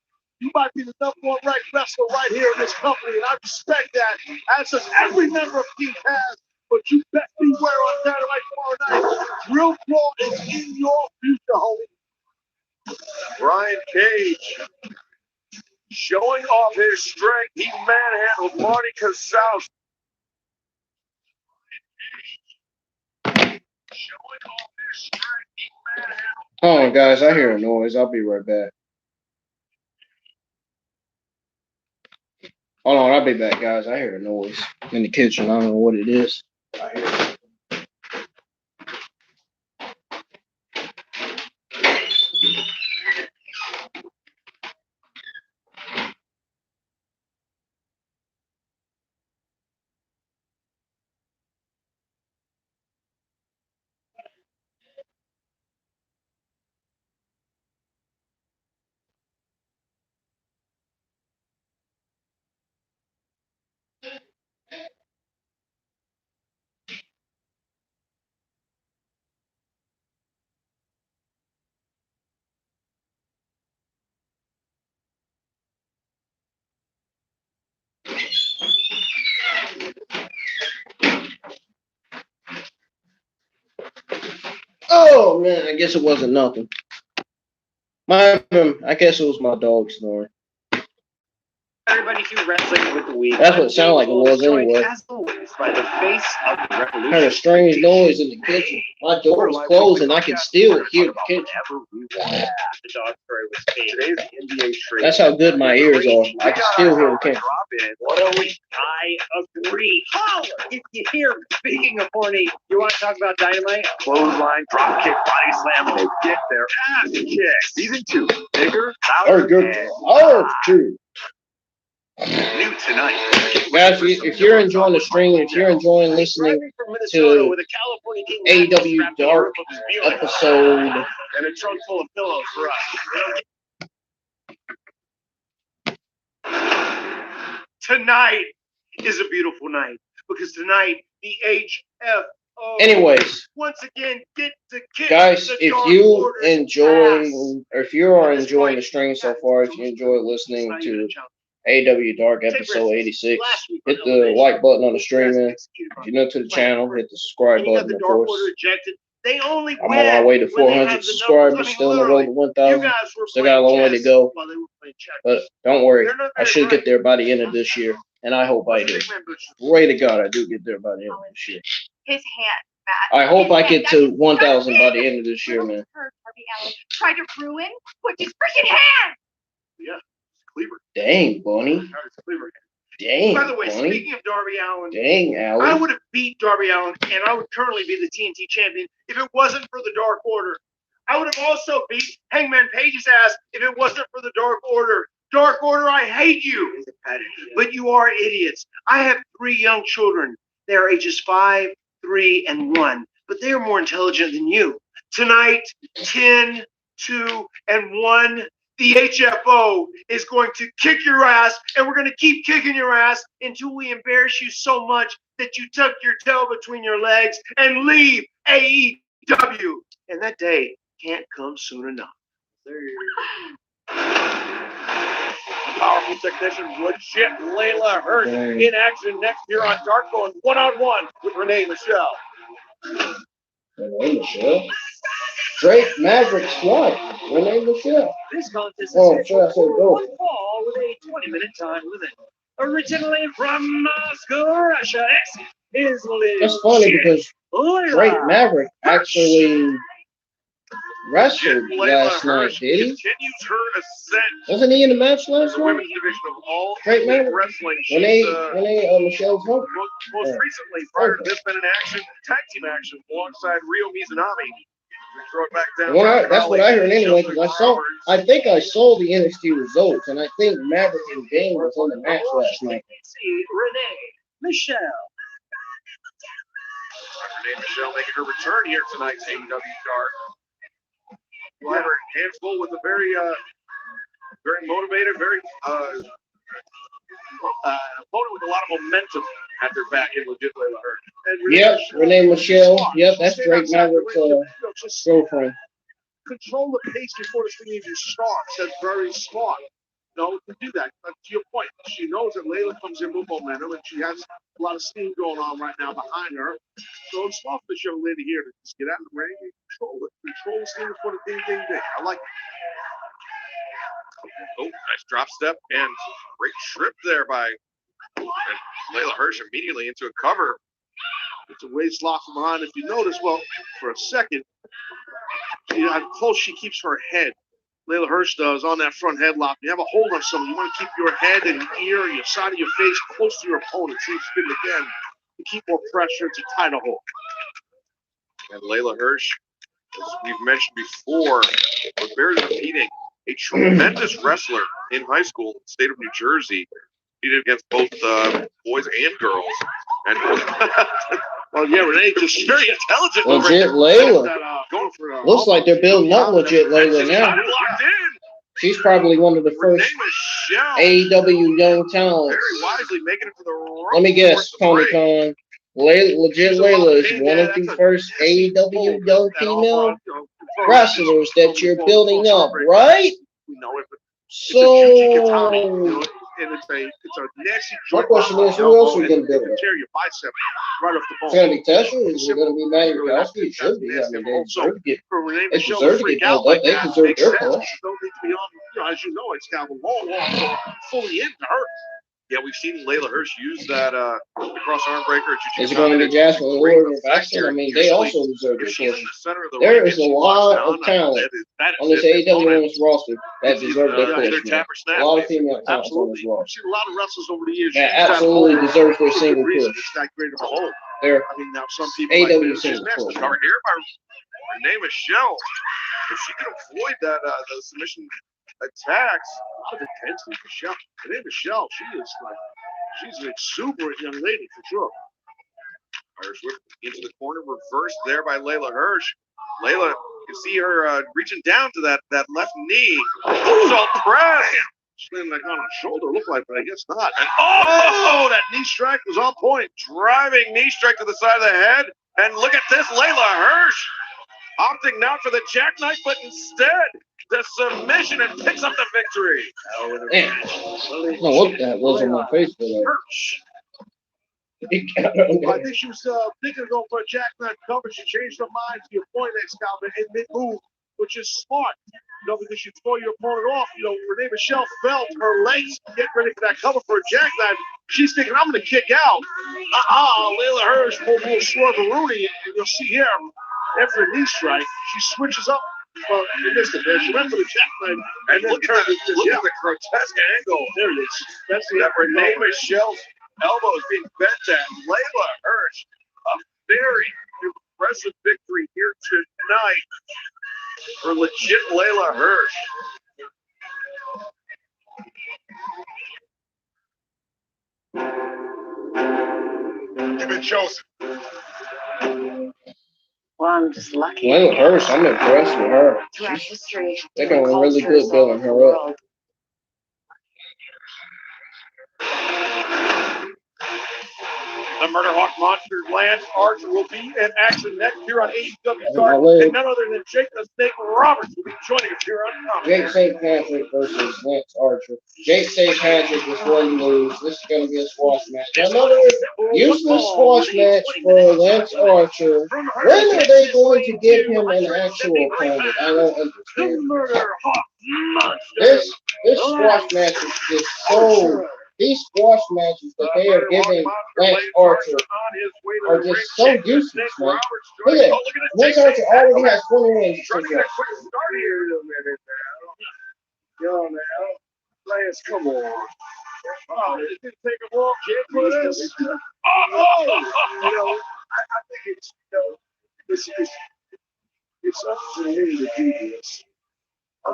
You might be the number one ranked wrestler right here in this company, and I respect that, as does every member of Team Taz. But you best beware on Dynamite tomorrow night. Real Brawl is in your future, homie. Brian Cage showing off his strength. He manhandled Marty Casaus. Hold on, guys. I hear a noise. I'll be right back. Hold on, I'll be back, guys. I hear a noise in the kitchen. I don't know what it is. I hear it. Oh man, I guess it wasn't nothing. I guess it was my dog snoring. Everybody to wrestling with the week. That's what it sounded like it was anyway. As always, by the face of the revolution. Heard a strange noise in the kitchen. My door was closed and I could still hear the kitchen. The dog story was fake. Today's NBA trade. That's how good my ears are. I can still hear the kitchen. What a week. I agree. Holler if you hear. Speaking of horny, you want to talk about Dynamite? Clothesline, drop kick, body slam, and they get their ass kicked. Season 2, bigger, Oh, louder, good. and Oh, true. new tonight. Guys, if you're enjoying the stream, if you're enjoying listening to AEW Dark episode, And a trunk full of pillows for us. Tonight is a beautiful night because tonight the H.F.O. anyways, once again get to kick guys, the if Dark you Order's enjoy, ass. or if you are enjoying the stream so far, if you enjoy listening to AEW Dark episode 86, hit the like button on the stream. If you're new to the channel, hit the subscribe button, of course. They only I'm on my way to 400 subscribers, still on the road to 1,000. Still got a long way to go, but don't worry, I should get there by the end of this year, and I hope I do. Pray to God, I do get there by the end of this year. His hand, Matt. I hope His I hand. get to 1,000 by the end of this year, man. Darby Allin tried to ruin with his freaking hand. Cleaver. Dang, Bunny. Dang, By the way, Bunny. speaking of Darby Allin, Dang, I Allen. would have beat Darby Allin, and I would currently be the TNT champion if it wasn't for the Dark Order. I would have also beat Hangman Page's ass if it wasn't for the Dark Order. Dark Order, I hate you. But you are idiots. I have 3 young children. They are ages 5, 3, and 1. But they are more intelligent than you. Tonight, 10, 2, and 1. The H.F.O. is going to kick your ass, and we're going to keep kicking your ass until we embarrass you so much that you tuck your tail between your legs and leave AEW. And that day can't come soon enough. Powerful technician, legit Leyla Hirsch in action next year on Dark, going one-on-one with Renee Michelle. Renee Michelle. Drake Maverick's wife, Renee Michelle. This contest Oh, is sure, I said go. one fall with a 20-minute time limit. Originally from Moscow, Russia, this is That's funny because Leyla. Drake Maverick actually wrestled last night, did he? Continues her ascent Wasn't he in the match in last the night? women's division of all Drake Elite Maverick? wrestling. She's, Renee Michelle's husband. most recently, prior to this, been in action, tag team action, alongside Ryo Mizunami. We throw it back down. That's what I heard anyway, because I think I saw the NXT results, and I think Maverick and Dane was on the match last night. See Renee Michelle. Renee Michelle making her return here tonight's AEW Dark. We'll have her hands full with a very motivated, very opponent with a lot of momentum at their back in legit Leyla Hirsch. Yep, Renee Michelle. Yep, that's Drake Maverick's girlfriend. Control the pace before the thing even starts. That's very smart. No, to do that. But to your point, she knows that Leyla comes in with momentum, and she has a lot of steam going on right now behind her. So it's smart for this young lady here to just get out of the ring and control it. Control the steam before the ding, ding, ding. I like it. Oh, nice drop step and great trip there by Leyla Hirsch immediately into a cover. It's a waist lock from behind. If you notice, well, for a second, you know how close she keeps her head. Leyla Hirsch does on that front headlock. You have a hold on someone. You want to keep your head and your ear and your side of your face close to your opponent. See if you can again to keep more pressure to tie the hold. And Leyla Hirsch, as we've mentioned before, was very repeating. A tremendous wrestler in high school in the state of New Jersey. Competed against both boys and girls. And well, yeah, Renee just very intelligent. Legit Leyla. Going for Looks like they're building up legit Leyla now. locked in. She's probably one of the first AEW young talents. Very wisely making it for the rope. Let me guess, Tony Khan. Legit Leyla is one of the first AEW young female wrestlers that you're building up, right? We know it, but So and it's a nasty My joint. question is, who else are you going to build up? Tear your bicep right off the bone. It's going to be Tesha? Is it going to be Maddie Kowski? It should be. I mean, they deserve to get, For Renee they Michelle deserve to to freak get out built like up. They that deserve makes their sense. push. She don't need to be on, as you know, it's kind of a long fully into her. Yeah, we've seen Leyla Hirsch use that cross arm breaker. Is it going to be Jasmine Lord or Baxter? I mean, they also deserve If their she's in push. the center of the There ring is and a she lot walks of down, talent that on this AEW women's roster that deserve their either push. tap Man. or snap. A lot of female talent on Absolutely. this We've roster. seen a lot of wrestlers over the years. That use that absolutely hold deserves their for good single reason. push. It's that great of a hold. They're I mean, now some people AEW like she's single next push. to Cover here by Renee Michelle. If she can avoid that the submission attacks, a lot of intensity. Michelle. Renee Michelle, she's an exuberant young lady for sure. Hirsch whip into the corner, reversed there by Leyla Hirsch. Leyla, you can see her reaching down to that left knee. So press. She's laying like on her shoulder, look like, but I guess not. And that knee strike was on point. Driving knee strike to the side of the head. And look at this, Leyla Hirsch opting not for the jackknife, but instead the submission and picks up the victory. Man, I don't know what that was on my face for that. Hirsch. I think she was thinking of going for a jackknife cover. She changed her mind to your point, Excalibur, and mid-move, which is smart. Because you throw your opponent off. Renee Michelle felt her legs get ready for that cover for a jackknife. She's thinking, I'm going to kick out. Leyla Hirsch pulled a little swerve-a-rooney, and you'll see here, after a knee strike, she switches up. Well, she missed it there. She went for the jackknife. And look at the grotesque angle. There it is. That's That Renee Michelle's elbows being bent at. Leyla Hirsch, a very impressive victory here tonight for legit Leyla Hirsch. You've been chosen. Well, I'm just lucky. Leyla Hirsch, I'm impressed with her. Throughout history, They're doing really good building her up. The Murder Hawk Monster Lance Archer will be in action next year on AEW My Dark, leg. and none other than Jake the Snake Roberts will be joining us here on Jake St. Patrick versus Lance Archer. Jake St. Patrick is going to lose. This is going to be a squash match. Another useless squash match for Lance Archer. When are they going to give him an actual opponent? I don't understand. This squash match is just so. These squash matches that they are giving Lance Archer are just so useless, man. Look at it. Lance Archer already has 20 wins. Yo, man. Lance, come on. Oh, it didn't take a long kick for this. I think it's up to me to do this.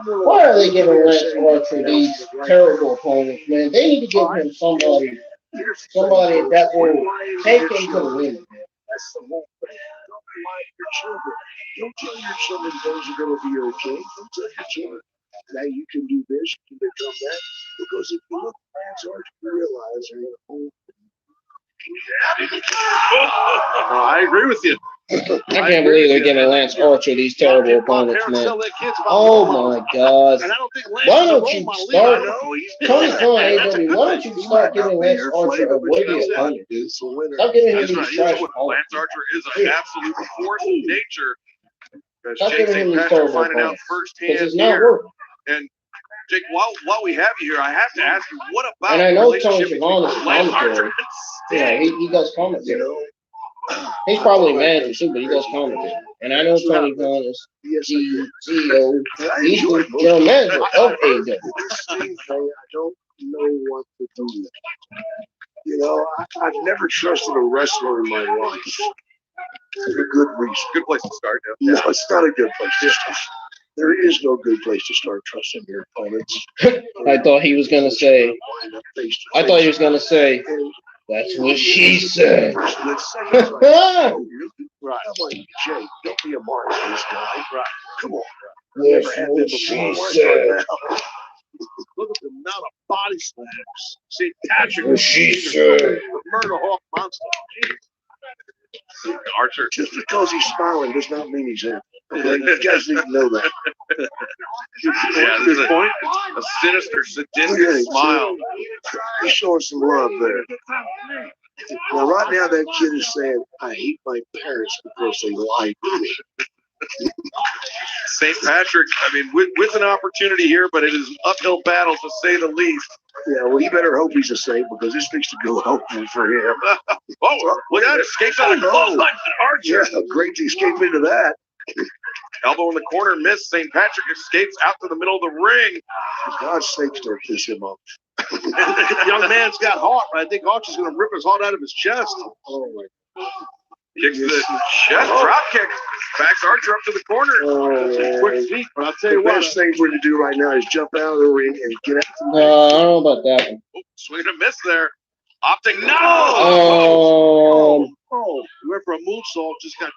Why are they giving Lance Archer these terrible opponents, man? They need to give him somebody that will take him to the win. That's the whole thing. Don't lie to your children. Don't tell your children things are going to be okay. Don't tell your children that you can do this, you can become that. Because if you look at Lance Archer, you realize they're in a whole I agree with you. I can't believe they're giving Lance Archer these terrible opponents, man. Oh my God. Why don't you start, Tony Khan, AEW, why don't you start giving Lance Archer a worthy opponent, dude? Stop giving him these trash opponents. Lance Archer is an absolute force of nature. Stop Jake giving him St. these Patrick terrible finding out opponents. Because firsthand it's not here. working. And Jake, while we have you here, I have to ask you, what about And I the know Tony relationship Schiavone is between Lance Archer commentary. and Yeah, Sting? he does commentary. He's probably a manager too, but he does commentary. And I know Tony Khan is the CEO. He's the general manager of AEW. I don't know what to do. I've never trusted a wrestler in my life. For a good reason. Good place to start. No, it's not a good place to start. There is no good place to start trusting your opponents. I thought he was gonna say. I thought he was gonna say. That's what she said. Right. I'm like, Jay, don't be a mark for this guy. Right. Come on. That's what she said. Look at the amount of body slams. St. Patrick. What she said. The Murder Hawk Monster. Archer. Just because he's smiling does not mean he's happy. You guys need to know that. Yeah, this is a sinister, sadistic smile. He's showing some love there. Now, right now, that kid is saying, I hate my parents because they lied to me. St. Patrick, I mean, with an opportunity here, but it is an uphill battle to say the least. Yeah, well, he better hope he's a saint because this thing's to go hopeful for him. Oh, look at that. Escapes out of close line to Archer. Yeah, great to escape into that. Elbow in the corner, miss. St. Patrick escapes out to the middle of the ring. For God's sakes, don't piss him off. The young man's got heart, but I think Archer's going to rip his heart out of his chest. Oh, my God. Kicks the chest, drop kick. Backs Archer up to the corner. Oh, Quick feet, but I'll tell you the what. best thing for him to do right now is jump out of the ring and get out. I don't know about that one. Oh, swing and a miss there. Opting, no! Oh, He went for a moonsault, just got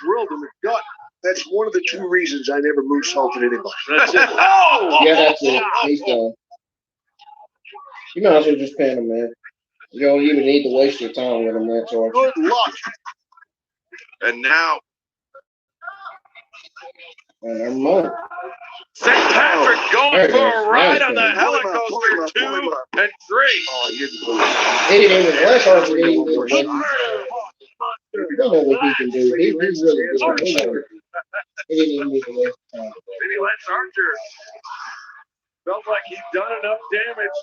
drilled in the gut. That's one of the two reasons I never moonsaulted anybody. That's it. Oh! yeah, that's it. He's done. You might as well just pin him, man. You don't even need to waste your time with him, that George. Good luck. And now, Never mind. St. Patrick going There it for is. a ride There on it the is. helicopter, 2 and 3. Oh, he didn't believe it. He didn't even bless Archer. He didn't even do that. You don't know what he can do. He really did. He didn't even need to waste time. Maybe Lance Archer felt like he'd done enough damage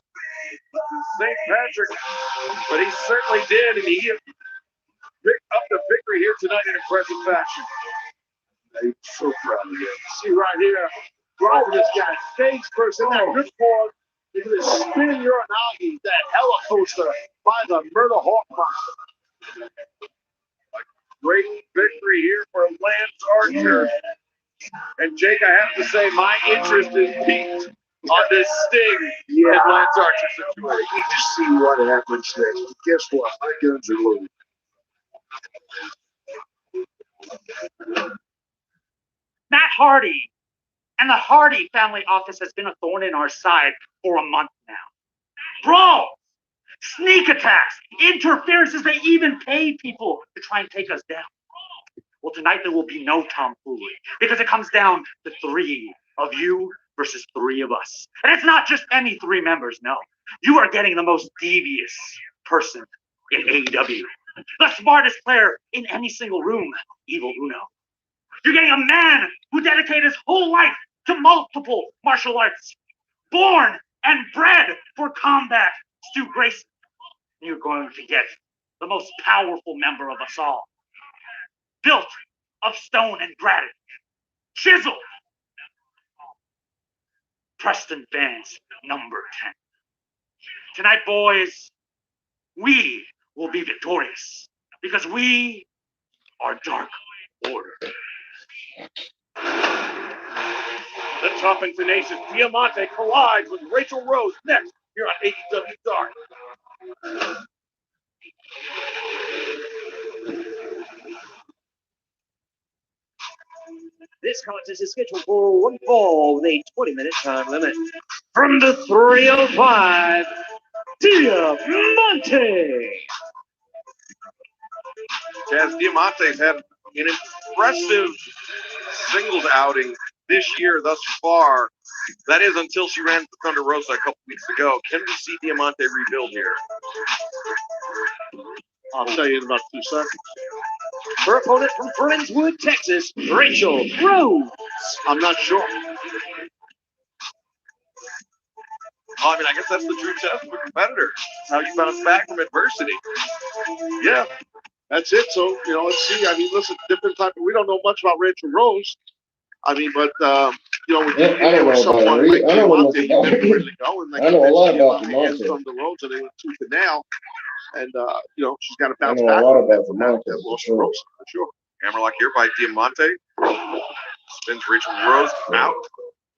to St. Patrick, but he certainly did, and he picked up the victory here tonight in impressive fashion. I'm so proud of you. See right here, driving this guy stage first in that good form. Into this spinning Uranagi, that helicoaster by the Murder Hawk monster. Great victory here for Lance Archer. And Jake, I have to say, my interest is piqued on this Sting and Lance Archer situation. I need to see what happens next. But guess what? My guns are loaded. Matt Hardy and the Hardy family office has been a thorn in our side for a month now. Brawls, sneak attacks, interferences, they even pay people to try and take us down. Well, tonight there will be no tomfoolery because it comes down to 3 of you versus 3 of us. And it's not just any 3 members, no. You are getting the most devious person in AEW. The smartest player in any single room, Evil Uno. You're getting a man who dedicated his whole life to multiple martial arts. Born and bred for combat, Stu Grayson. You're going to get the most powerful member of us all. Built of stone and granite. Chiseled. Preston Vance, number 10. Tonight, boys, we will be victorious because we are Dark Order. The tough and tenacious Diamante collides with Raychell Rose next here on AEW Dark. This contest is scheduled for one fall with a 20-minute time limit. From the 305, Diamante. Chaz Diamante's had an impressive singles outing this year thus far. That is until she ran into Thunder Rosa a couple weeks ago. Can we see Diamante rebuild here? I'll tell you in about 2 seconds. Her opponent from Friendswood, Texas, Raychell Rose. I'm not sure. Well, I mean, I guess that's the true test of a competitor. How you bounce back from adversity. Yeah, that's it. So, let's see. I mean, listen, different type. We don't know much about Raychell Rose. I mean, but, when you I don't know someone about like her. I don't know Diamante, much about you her. really go. And like I know a lot about Diamante and Diamante. Thunder Rosa, they went tooth and nail. And, she's got to I bounce know back. a lot about from Diamante, that for loss sure. to Rosa, for sure. Hammerlock here by Diamante. Spins Rachel Rose out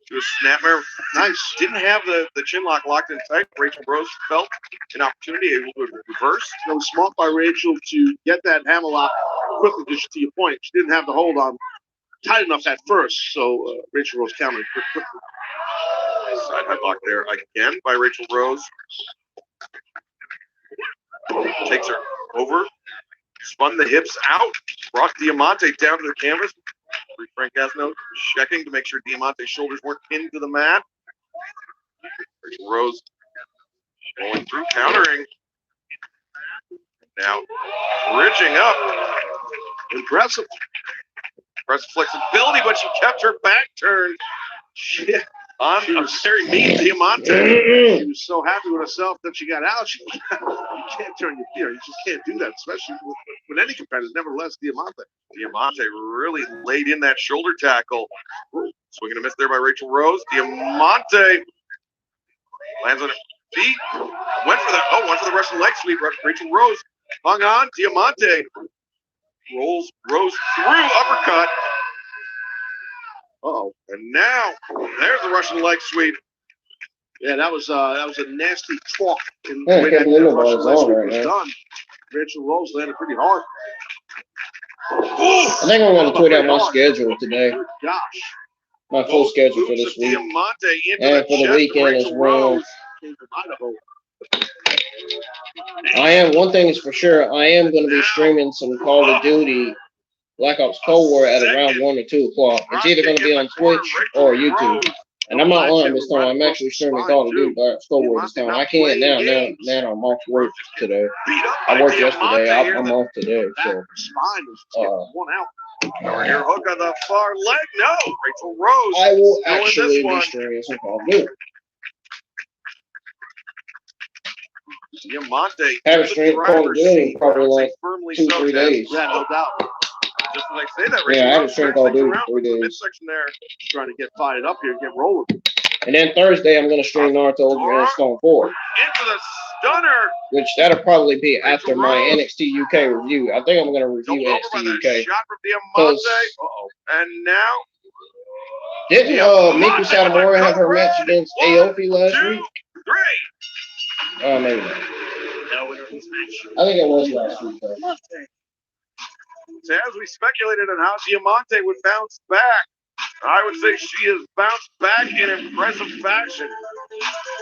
to a snapmare. Nice. Didn't have the chin lock locked in tight. Rachel Rose felt an opportunity, able to reverse. It was smart by Raychell to get that hammerlock quickly, just to your point. She didn't have the hold on tight enough at first, so Rachel Rose countered quickly. Side headlock there again by Rachel Rose. Takes her over. Spun the hips out. Brought Diamante down to the canvas. Frank Gasno checking to make sure Diamante's shoulders weren't pinned to the mat. Rachel Rose going through, countering. Now bridging up. Impressive flexibility, but she kept her back turned. On a very mean Diamante. She was so happy with herself that she got out. You can't turn your fear. You just can't do that, especially with any competitor. Nevertheless, Diamante really laid in that shoulder tackle. Swinging a miss there by Rachel Rose. Diamante lands on her feet. Went for the Russian leg sweep. Rachel Rose hung on. Diamante rolls Rose through, uppercut. And now there's the Russian leg sweep. Yeah, that was a nasty talk in Yeah, the way that Russian leg sweep right was now. done. Rachel Rose landed pretty hard. I think I'm going to tweet out my schedule today. Good gosh. My full schedule for this week. And for the weekend as well. One thing is for sure, I am going to be streaming some Call of Duty Black Ops Cold War at around 1 or 2 o'clock. It's either going to be on Twitch or YouTube. And I'm not lying this time. I'm actually streaming Call of Duty Black Ops Cold War this time. I can't now. Now I'm off work today. I worked yesterday. I'm off today. So, Here, hook on the far leg. No, Rachel Rose. I will actually be streaming some Call of Duty. Diamante. Haven't streamed Call of Duty in probably like 2-3 days. Yeah, no doubt. Just like say that, Rachel, I haven't streamed Call of Duty in 3 days. Midsection there. Trying to get fired up here, get rolling. And then Thursday, I'm going to stream Naruto and Stone 4. Into the stunner. Which that'll probably be after my NXT UK review. I think I'm going to review NXT UK. Shot from Diamante. And now. Didn't Miku Satomura have her match against Aoki last week? 3. Maybe not. I think it was last week, though. So as we speculated on how Diamante would bounce back, I would say she has bounced back in impressive fashion.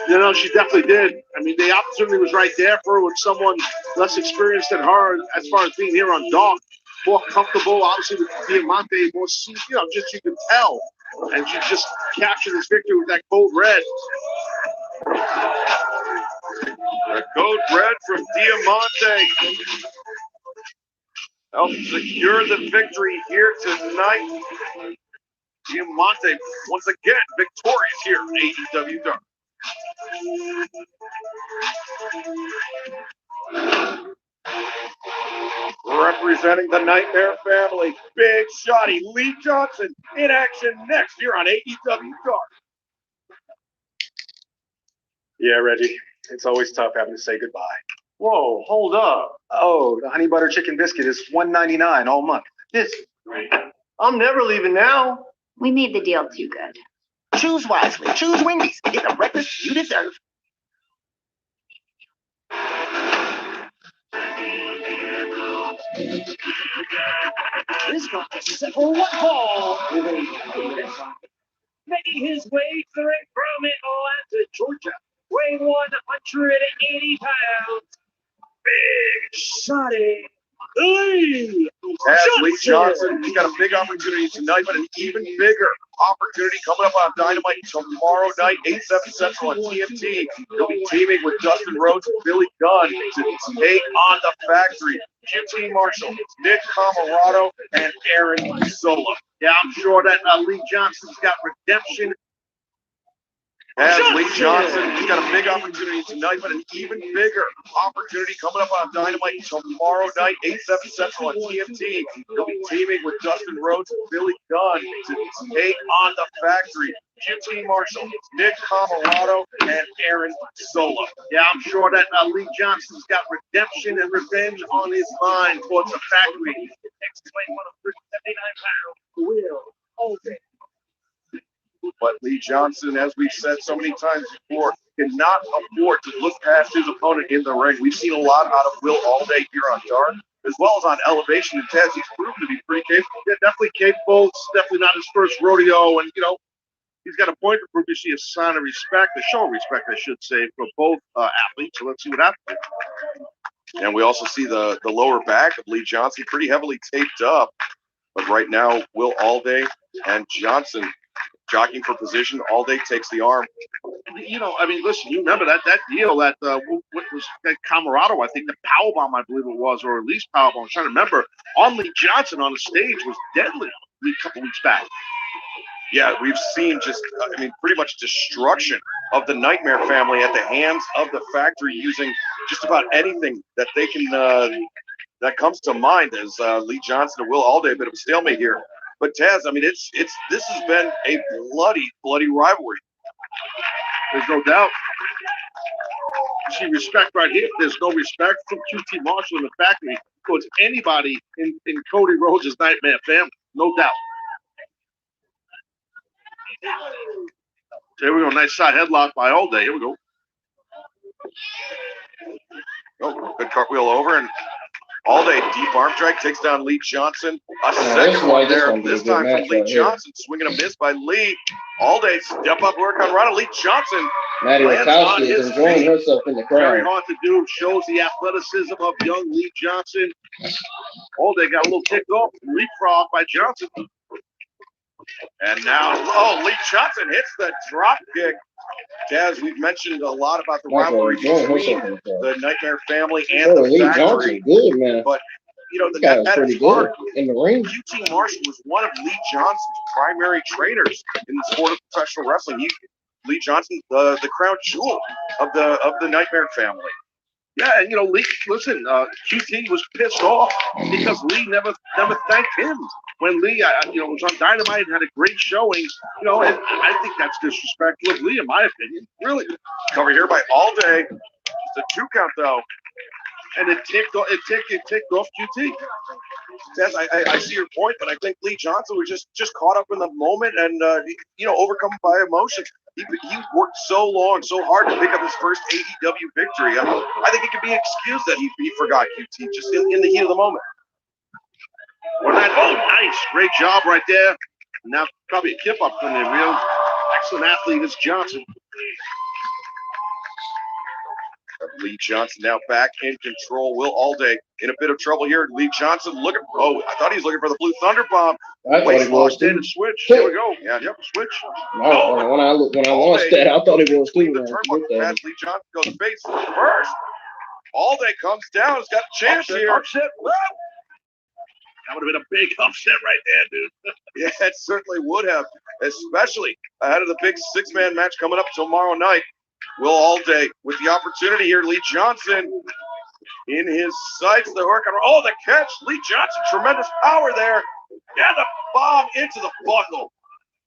You know, she definitely did. I mean, the opportunity was right there for her with someone less experienced than her as far as being here on Dark. More comfortable, obviously, with Diamante, more, just you can tell. And she just captured this victory with that cold red. The code red from Diamante helped secure the victory here tonight. Diamante, once again, victorious here in AEW Dark. Representing the Nightmare family, Big Shotty Lee Johnson in action next here on AEW Dark. Yeah, Reggie, it's always tough having to say goodbye. Whoa, hold up. Oh, the honey butter chicken biscuit is $1.99 all month. This is great. I'm never leaving now. We made the deal too good. Choose wisely. Choose Wendy's. Get the breakfast you deserve. This guy is set for one fall. Making his way to the ring from Atlanta, Georgia, weighing 180 pounds. Big Shotty Lee. As Lee Johnson, he's got a big opportunity tonight, but an even bigger opportunity coming up on Dynamite tomorrow night, 8/7 Central on TNT. He'll be teaming with Dustin Rhodes and Billy Gunn to take on the Factory. Jim Marshall, Nick Camarado, and Aaron Sola. Yeah, I'm sure that Lee Johnson's got redemption. As Lee Johnson, he's got a big opportunity tonight, but an even bigger opportunity coming up on Dynamite tomorrow night, 8/7 Central on TNT. He'll be teaming with Dustin Rhodes and Billy Gunn to take on the Factory. Jim Marshall, Nick Camarado, and Aaron Sola. Yeah, I'm sure that Lee Johnson's got redemption and revenge on his mind towards the Factory. Ex-weight 179 pounds. Will Allday. But Lee Johnson, as we've said so many times before, cannot afford to look past his opponent in the ring. We've seen a lot out of Will Allday here on Dark, as well as on Elevation. And Taz, he's proven to be pretty capable. Yeah, definitely capable. It's definitely not his first rodeo. And, he's got a point to prove. You see a sign of respect, a show of respect, I should say, for both athletes. So let's see what happens. And we also see the lower back of Lee Johnson pretty heavily taped up. But right now, Will Allday and Johnson jockeying for position. Allday takes the arm. You know, I mean, listen, you remember that deal that what was that Camarado, I think the powerbomb, I believe it was, or at least powerbomb. I'm trying to remember. On Lee Johnson on the stage was deadly a couple weeks back. Yeah, we've seen just, pretty much destruction of the Nightmare family at the hands of the factory using just about anything that they can, that comes to mind as Lee Johnson and Will Allday, a bit of a stalemate here. But Taz, this has been a bloody rivalry. There's no doubt. You see respect right here. There's no respect from QT Marshall in the factory towards anybody in Cody Rhodes' Nightmare family. No doubt. There we go. Nice side headlock by Allday. Here we go. Oh, good cartwheel over, and Allday deep arm drag takes down Lee Johnson. A second one there. This time from Lee Johnson. Swinging a miss by Lee. Allday step up work on Ronald. Lee Johnson lands on his enjoying herself in the crowd. Very hard to do. Shows the athleticism of young Lee Johnson. Allday got a little kicked off. Leapfrog by Johnson. And now, Lee Johnson hits the drop kick. Taz, we've mentioned a lot about the rivalry between the Nightmare family and the Lee factory. Johnson, good, man. But, you know, That pretty good in the ring. QT Marshall was one of Lee Johnson's primary trainers in the sport of professional wrestling. Lee Johnson, the crown jewel of the Nightmare family. Yeah, and you know, Lee, listen, QT was pissed off because Lee never thanked him when Lee, was on Dynamite and had a great showing. You know, and I think that's disrespectful of Lee, in my opinion. Really. Cover here by Allday. Just a 2 count though. And it ticked off QT. Yes, I see your point, but I think Lee Johnson was just caught up in the moment and overcome by emotion. He worked so long, so hard to pick up his first AEW victory. I think it could be excused that he forgot QT just in the heat of the moment. Nice, great job right there. Now probably a kip up from the real excellent athlete is Johnson. Lee Johnson now back in control. Will Allday in a bit of trouble here. Lee Johnson looking. Oh, I thought he was looking for the blue thunder bomb. I thought he was too. Switch. Here we go. Yeah, yep. Switch. No, when I watched that, I thought he was too. The turnbuckle pass. Lee Johnson goes face first. Allday comes down. Has got a chance here. Upset. That would have been a big upset right there, dude. Yeah, it certainly would have, especially ahead of the big 6-man match coming up tomorrow night. Will Allday with the opportunity here. Lee Johnson in his sights. The hurricane. Oh, the catch. Lee Johnson, tremendous power there. And the bomb into the buckle.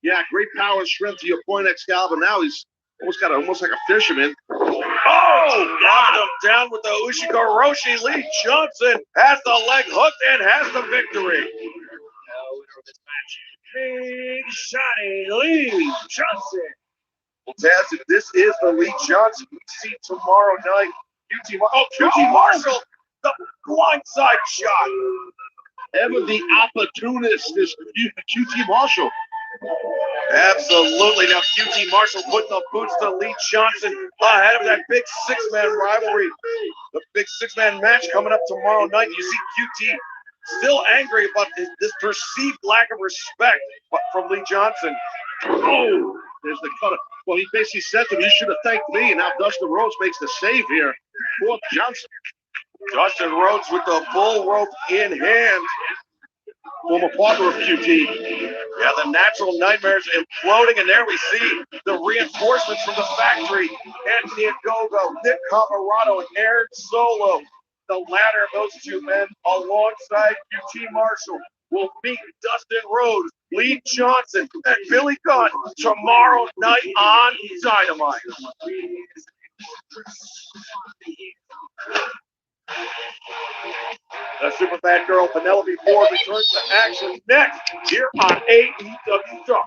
Yeah, great power and strength to your point, Excalibur. Now he's almost like a fisherman. Oh, got him down with the Ushigoroshi. Lee Johnson has the leg hooked and has the victory. Now winner of this match, Big Shiny Lee Johnson. Well, Taz, if this is the Lee Johnson we see tomorrow night, QT Marshall, the blindside shot. Ever the opportunist is QT Marshall. Absolutely. Now QT Marshall putting the boots to Lee Johnson ahead of that big 6-man rivalry. The big 6-man match coming up tomorrow night. You see QT still angry about this perceived lack of respect from Lee Johnson. Oh, there's the cutter. Well, he basically said to him, you should have thanked me, and now Dustin Rhodes makes the save here. Poor Johnson. Dustin Rhodes with the bull rope in hand. Former partner of QT. Yeah, the natural nightmares imploding, and there we see the reinforcements from the factory. Anthony Ogogo, Nick Camarado, and Aaron Solo. The latter of those two men, alongside QT Marshall, will beat Dustin Rhodes, Lee Johnson, and Billy Gunn tomorrow night on Dynamite. The super fat girl Penelope Ford returns to action next here on AEW Dark.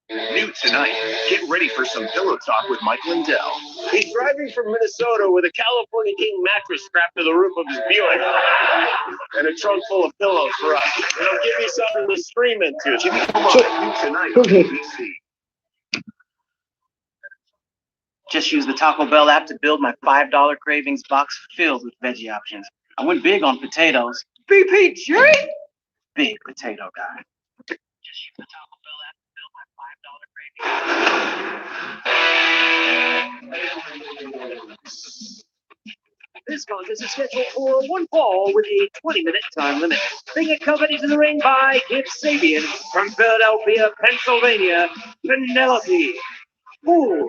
New tonight, get ready for some pillow talk with Mike Lindell. He's driving from Minnesota with a California King mattress strapped to the roof of his Buick and a trunk full of pillows for us. It'll give me something to scream into. Jimmy Pilman, new tonight on ABC. Just use the Taco Bell app to build my $5 cravings box filled with veggie options. I went big on potatoes. BPG? Big potato guy. This contest is scheduled for one fall with a 20-minute time limit. Being accompanied to the ring by Kid Sabian from Philadelphia, Pennsylvania, Penelope. Ooh.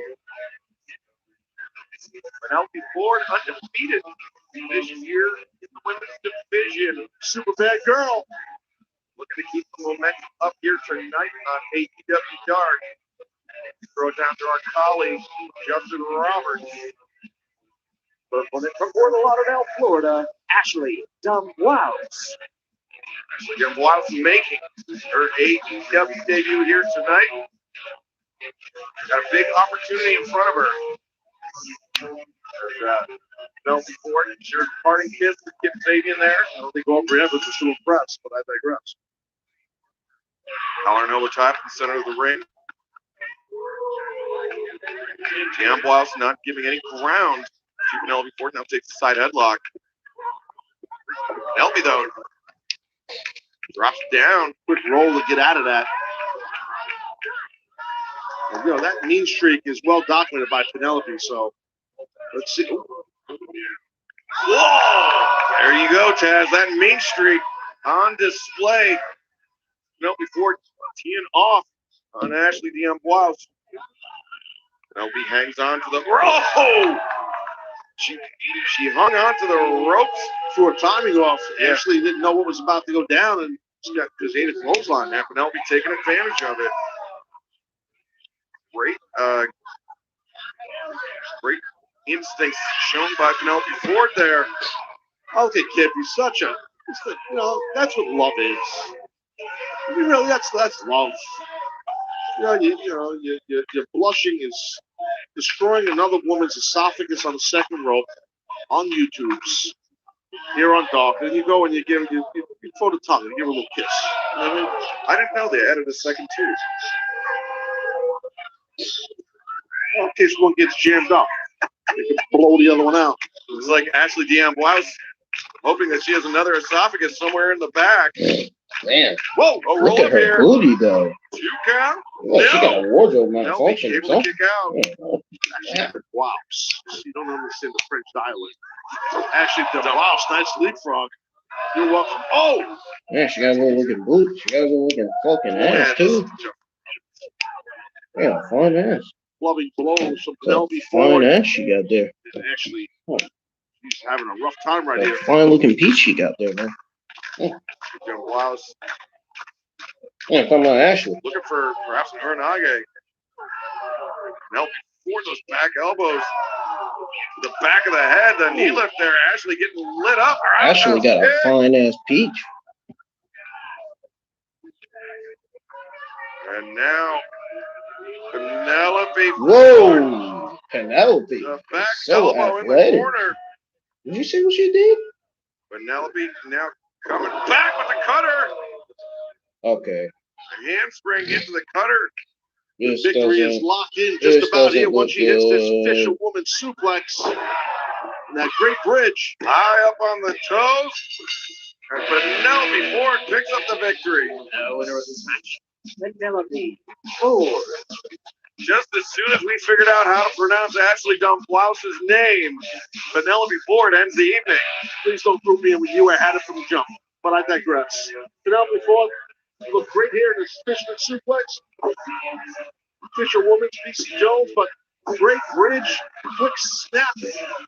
Penelope Ford undefeated this year in the women's division. Super bad girl. Looking to keep the momentum up here tonight on AEW Dark. Throw it down to our colleague, Justin Roberts. Her opponent from Fort Lauderdale, Florida, Ashley Dumbwows. Ashley Dumbwows making her AEW debut here tonight. Got a big opportunity in front of her. Penelope Ford, sure parting kiss to Kip Sabian there. I don't think all three efforts are too impressed, but I digress. Collar and over top in the center of the ring. Dumbwows not giving any ground to Penelope Ford. Now takes the side headlock. Penelope, though, drops down. Quick roll to get out of that. And, you know, that mean streak is well documented by Penelope, so let's see. Whoa! There you go, Taz. That mean streak on display. Penelope Ford teeing off on Ashley Dumbwows. Penelope hangs on to the rope. She hung on to the ropes. Threw her timing off. Yeah. Ashley didn't know what was about to go down, and she got created clothesline there. Penelope taking advantage of it. Great instincts shown by Penelope Ford there. Okay, kid, you're such a, you know, that's what love is. I mean, really, that's love. Your blushing is destroying another woman's esophagus on the second rope on YouTube's here on Dark. And you go and you throw the tongue and you give her a little kiss. You know what I mean? I didn't know they added a second too. Well, in case one gets jammed up, they can blow the other one out. It's like Ashley Dumbwows hoping that she has another esophagus somewhere in the back. Man. Whoa, a roll up here. Booty, though. 2 count? Well, she got a wardrobe malfunction. malfunction. Able to kick out. Yeah. Wow. You don't understand the French dialect. Actually, wow, nice leapfrog. You're welcome. Oh! Yeah, she got a little looking boot. She got a little looking fucking ass, too. Yeah, fine ass. Loving blows from Penelope Fine Ford. ass she got there. And actually, she's having a rough time right here. Fine looking piece she got there, man. Dumbwows. Yeah, talking about Ashley. Looking for perhaps an Uranage. Penelope Ford, those back elbows. To the back of the head, the knee lift there. Ashley getting lit up. Ashley got a fine ass peach. And now Penelope. Whoa! Penelope. The back so elbow athletic. in the corner. Did you see what she did? Penelope now coming back with the cutter. Okay. A handspring into the cutter. The victory is locked in just about here once she hits this official woman suplex. And that great bridge. High up on the toes. And Penelope Ford picks up the victory. No winner of this match. Penelope Ford. Just as soon as we figured out how to pronounce Ashley Dumbwows' name, Penelope Ford ends the evening. Please don't group me in with you. I had it from the jump. But I digress. Penelope Ford, you look great here in this fisherman suplex. Fisher woman's BC Jones, but great bridge, quick snap,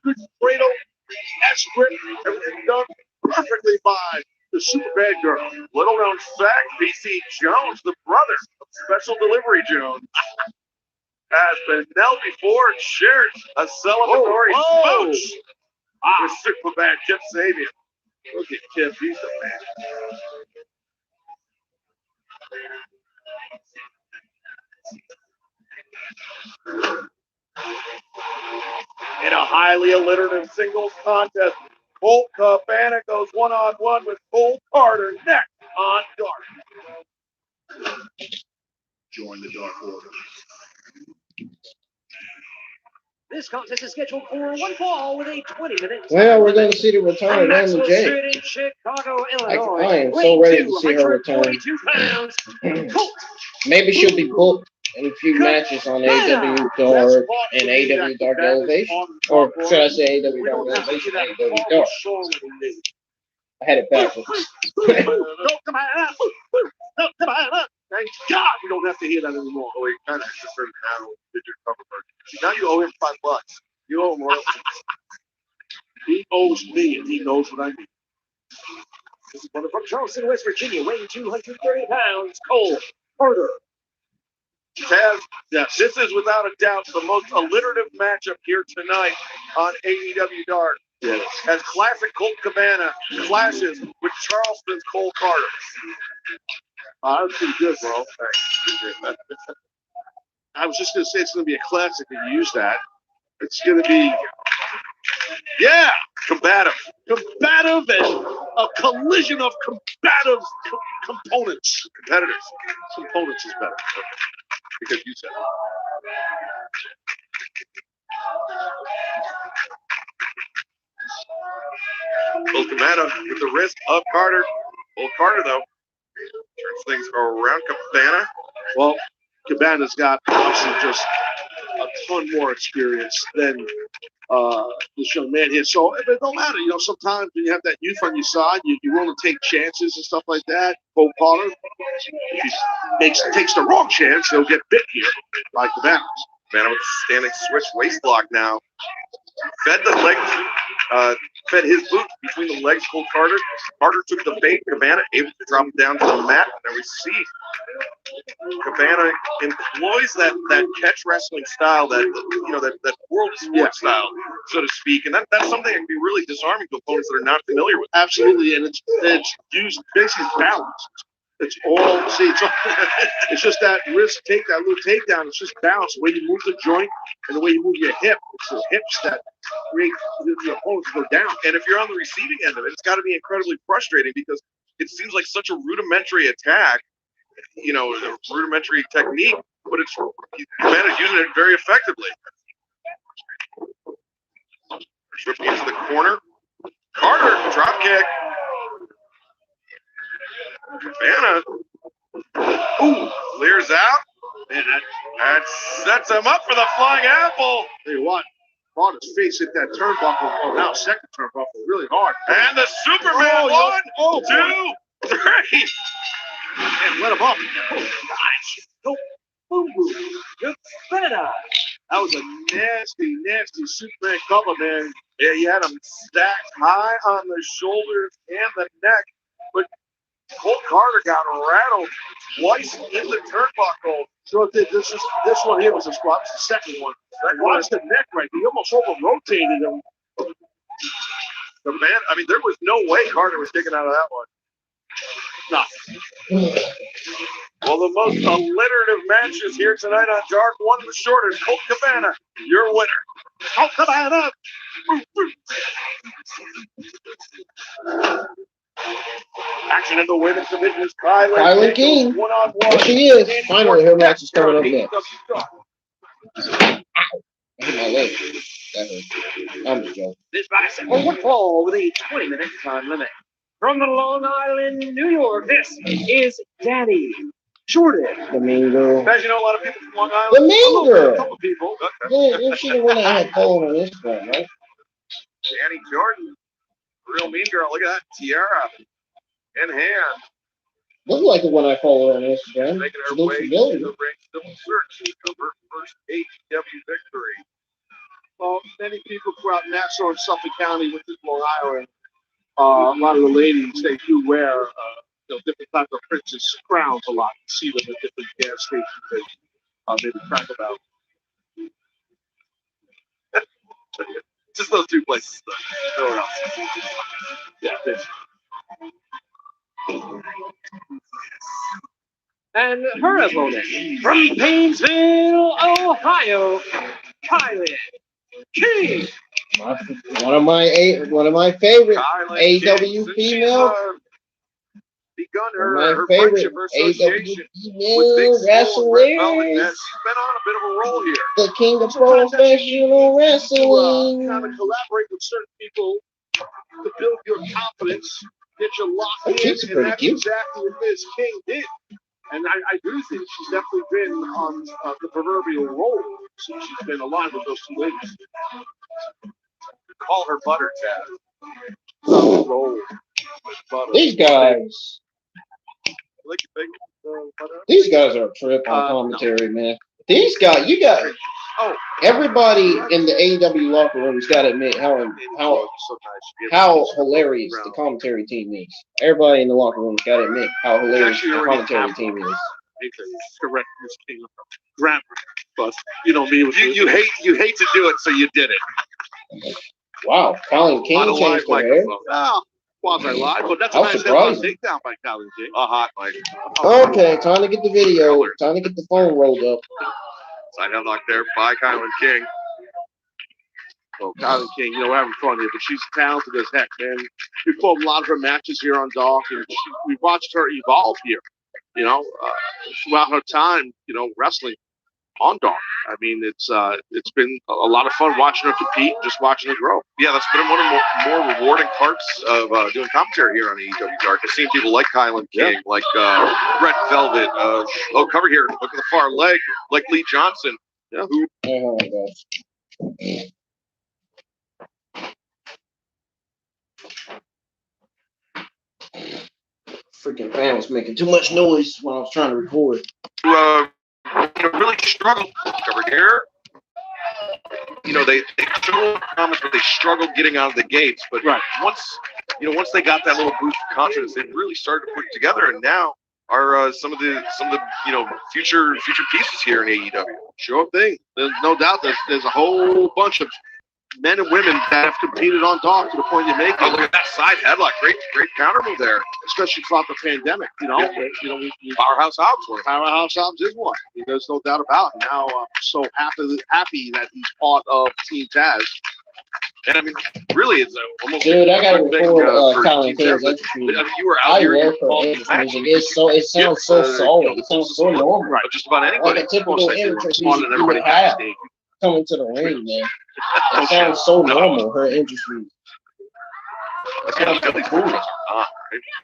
good cradle, S-grip, everything done perfectly by the super bad girl. Little known fact, BC Jones, the brother of Special Delivery Jones, as Penelope Ford shares a celebratory smooch with super bad Kip Sabian. Look at Kip, he's the man. In a highly alliterative singles contest, Colt Cabana goes one-on-one with Colt Karter next on Dark. Join the Dark Order. This contest is scheduled for one fall with a 20-minute. Well, we're going to see the return of Randy J. Street in Chicago, Illinois. I am so ready to see her return. 242 pounds. Colt. Maybe she'll be booked in a few matches on AEW Dark and AEW Dark Elevation. Or should I say AEW Dark Elevation and AEW Dark? I had it backwards. Thank God we don't have to hear that anymore. Oh, he kind of just heard now. Did your cover version. Now you owe him $5. You owe him royalties. He owes me, and he knows what I mean. This is from Charleston, West Virginia, weighing 230 pounds. Colt, Karter. Taz, yes, this is without a doubt the most alliterative matchup here tonight on AEW Dark. Yes. As classic Colt Cabana clashes with Charleston's Cole Karter. That's pretty good, bro. I was just going to say it's going to be a classic and use that. It's going to be, yeah, combative. Combative and a collision of combative components. Competitors. Components is better. Because you said it. Well, Cabana with the wrist of Karter. Well, Karter, though, turns things around. Cabana. Well, Cabana's got obviously just a ton more experience than this young man here. So it don't matter. You know, sometimes when you have that youth on your side, you're willing to take chances and stuff like that. Colt Karter, if he takes the wrong chance, he'll get bit here by Cabana. Cabana with the standing switch waist lock now. Fed the leg, fed his boot between the legs. Colt Karter. Karter took the bait. Cabana able to drop it down to the mat. And we see Cabana employs that catch wrestling style, that world sport style, so to speak. And that's something that can be really disarming to opponents that are not familiar with. Absolutely, and it's used basically balance. It's it's just that wrist take, that little takedown. It's just balance. The way you move the joint and the way you move your hip. It's the hips that create the opponents go down. And if you're on the receiving end of it, it's got to be incredibly frustrating because it seems like such a rudimentary attack, a rudimentary technique, but Cabana's using it very effectively. Ripping into the corner. Karter, drop kick. Cabana, clears out, and that sets him up for the flying apple. Tell you what, Karter's face hit that turnbuckle, now second turnbuckle, really hard. And the Superman, 1, 2, 3. And let him up. Cabana. That was a nasty, nasty Superman cover, man. Yeah, he had him stacked high on the shoulders and the neck, but Colt Karter got rattled twice in the turnbuckle. So this one here was a spot. The second one. Watch the neck right. He almost over-rotated him. The man, there was no way Karter was kicking out of that one. No. Well, the most alliterative matches here tonight on Dark, one was shorter. Colt Cabana, your winner. Colt Cabana. Action in the women's division is KiLynn King. One-on-one. There she is. Finally, her match is coming up next. I hit my leg. That hurt. I'm just joking. This bout is for one fall with a 20-minute time limit. From the Long Island, New York, this is Dani, Jordyn. The mean girl. As you know, a lot of people from Long Island. The mean girl. A couple people. Yeah, she's the one that had Colt on Instagram, right? Dani Jordyn. Real mean girl. Look at that tiara in hand. Looks like the one I follow on Instagram. Making her Looks way familiar. to the ring, still searching of her first AEW victory. Well, many people throughout Nassau and Suffolk County with this Long Island, a lot of the ladies, they do wear different types of princess crowns a lot. You see them at different gas stations they maybe crack about. Just those two places, though. Nowhere else. Yeah, And her opponent from Painesville, Ohio, KiLynn King. One of my favorite KiLynn AEW King, female. the begun My her favorite friendship, her association AEW with Big female Swole and Red Velvet. wrestlers. She's been on a bit of a roll here. The king of Sometimes that's professional wrestling. kind of collaborate with certain people to build your confidence, get you locked Oh, in, she's and pretty that's cute. exactly what Ms. King did. And I do think she's definitely been on the proverbial roll since she's been alive with those two ladies. Call her butter, Chad. Roll. Butter. These guys. Like you think, butter? These guys are a trip on commentary, man. These guys, you got everybody in the AEW locker room's got to admit how hilarious the commentary team is. Everybody in the locker room's got to admit how hilarious the commentary team is. Correct, Miss King. Grammar, but you know me. You hate to do it, so you did it. Wow, KiLynn King changed her hair. Quasi live, but that's a How nice surprising. takedown by KiLynn King. A hot mic. Okay, time to get the video. Time to get the phone rolled up. Side headlock there by KiLynn King. Well, KiLynn King, you know, we're having fun here, but she's talented as heck, man. We've pulled a lot of her matches here on Dark, and we've watched her evolve here, you know, throughout her time, you know, wrestling on Dark. I mean, it's been a lot of fun watching her compete, just watching her grow. Yeah, that's been one of the more rewarding parts of doing commentary here on AEW Dark. I've seen people like KiLynn King, like Red Velvet. Cover here. Look at the far leg, like Lee Johnson. Yeah. Oh my gosh. Freaking fan was making too much noise when I was trying to record. Really struggled. Cover here. You know, they showed comments, but they struggled getting out of the gates. But once they got that little boost of confidence, they really started to put it together. And now are some of the future pieces here in AEW. Sure thing. There's no doubt there's a whole bunch of men and women that have competed on Dark to the point you're making. Oh, look at that side headlock. Great counter move there. Especially throughout the pandemic, you know. Powerhouse Hobbs one. Powerhouse Hobbs is one. I mean, there's no doubt about it. Now I'm so happy that he's part of Team Taz. And I mean, really, it's almost. Dude, I gotta record KiLynn King's entrance music. I mean, you were out I here. love her entrance music. It sounds so solid. It sounds so normal. Right. Just about anybody. Like a typical entrance music you would have coming to the ring, man. It sounds so normal. Her entrance music. That's kind of really cool.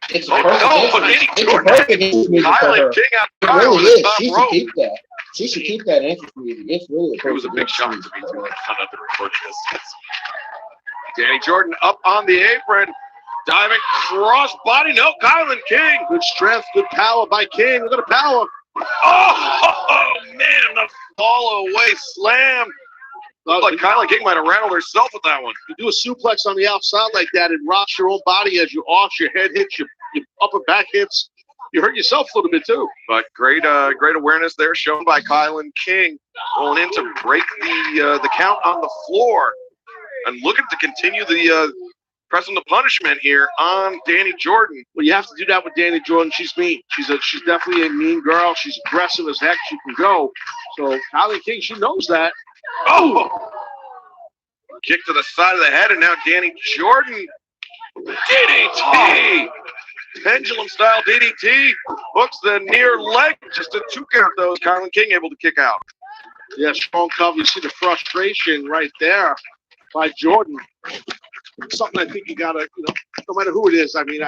It's a perfect entrance music for her. It really is. She should keep that. She should keep that entrance music. It's really it was a big shock to me too. I found out the record this. Danny Jordyn up on the apron, diving cross body. No, KiLynn King. Good strength, good power by King. Look at the power. Oh man, the fall away slam. Looked like KiLynn King might have rattled herself with that one. You do a suplex on the outside like that and rocks your own body as you arch, your head hits, your upper back hits. You hurt yourself a little bit too. But great awareness there shown by KiLynn King, rolling in to break the count on the floor and looking to continue the pressing the punishment here on Danny Jordyn. Well, you have to do that with Danny Jordyn. She's mean. She's definitely a mean girl. She's aggressive as heck. She can go. So KiLynn King, she knows that. Oh! Kick to the side of the head, and now Danny Jordyn. DDT! Pendulum style DDT. Hooks the near leg. Just a 2 count, though. KiLynn King able to kick out. Yeah, strong cover. You see the frustration right there by Jordyn. Something I think you got to, no matter who it is, I mean,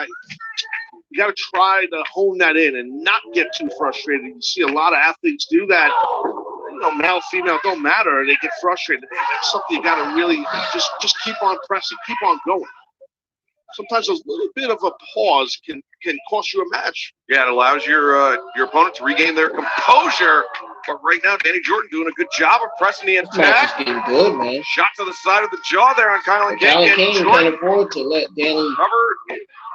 you got to try to hone that in and not get too frustrated. You see a lot of athletes do that. Male, female, don't matter. They get frustrated. That's something you got to really just keep on pressing, keep on going. Sometimes a little bit of a pause can cost you a match. Yeah, it allows your opponent to regain their composure. But right now, Danny Jordyn doing a good job of pressing the attack. This getting good, man. Shot to the side of the jaw there on KiLynn King. KiLynn King can't afford to let Danny cover.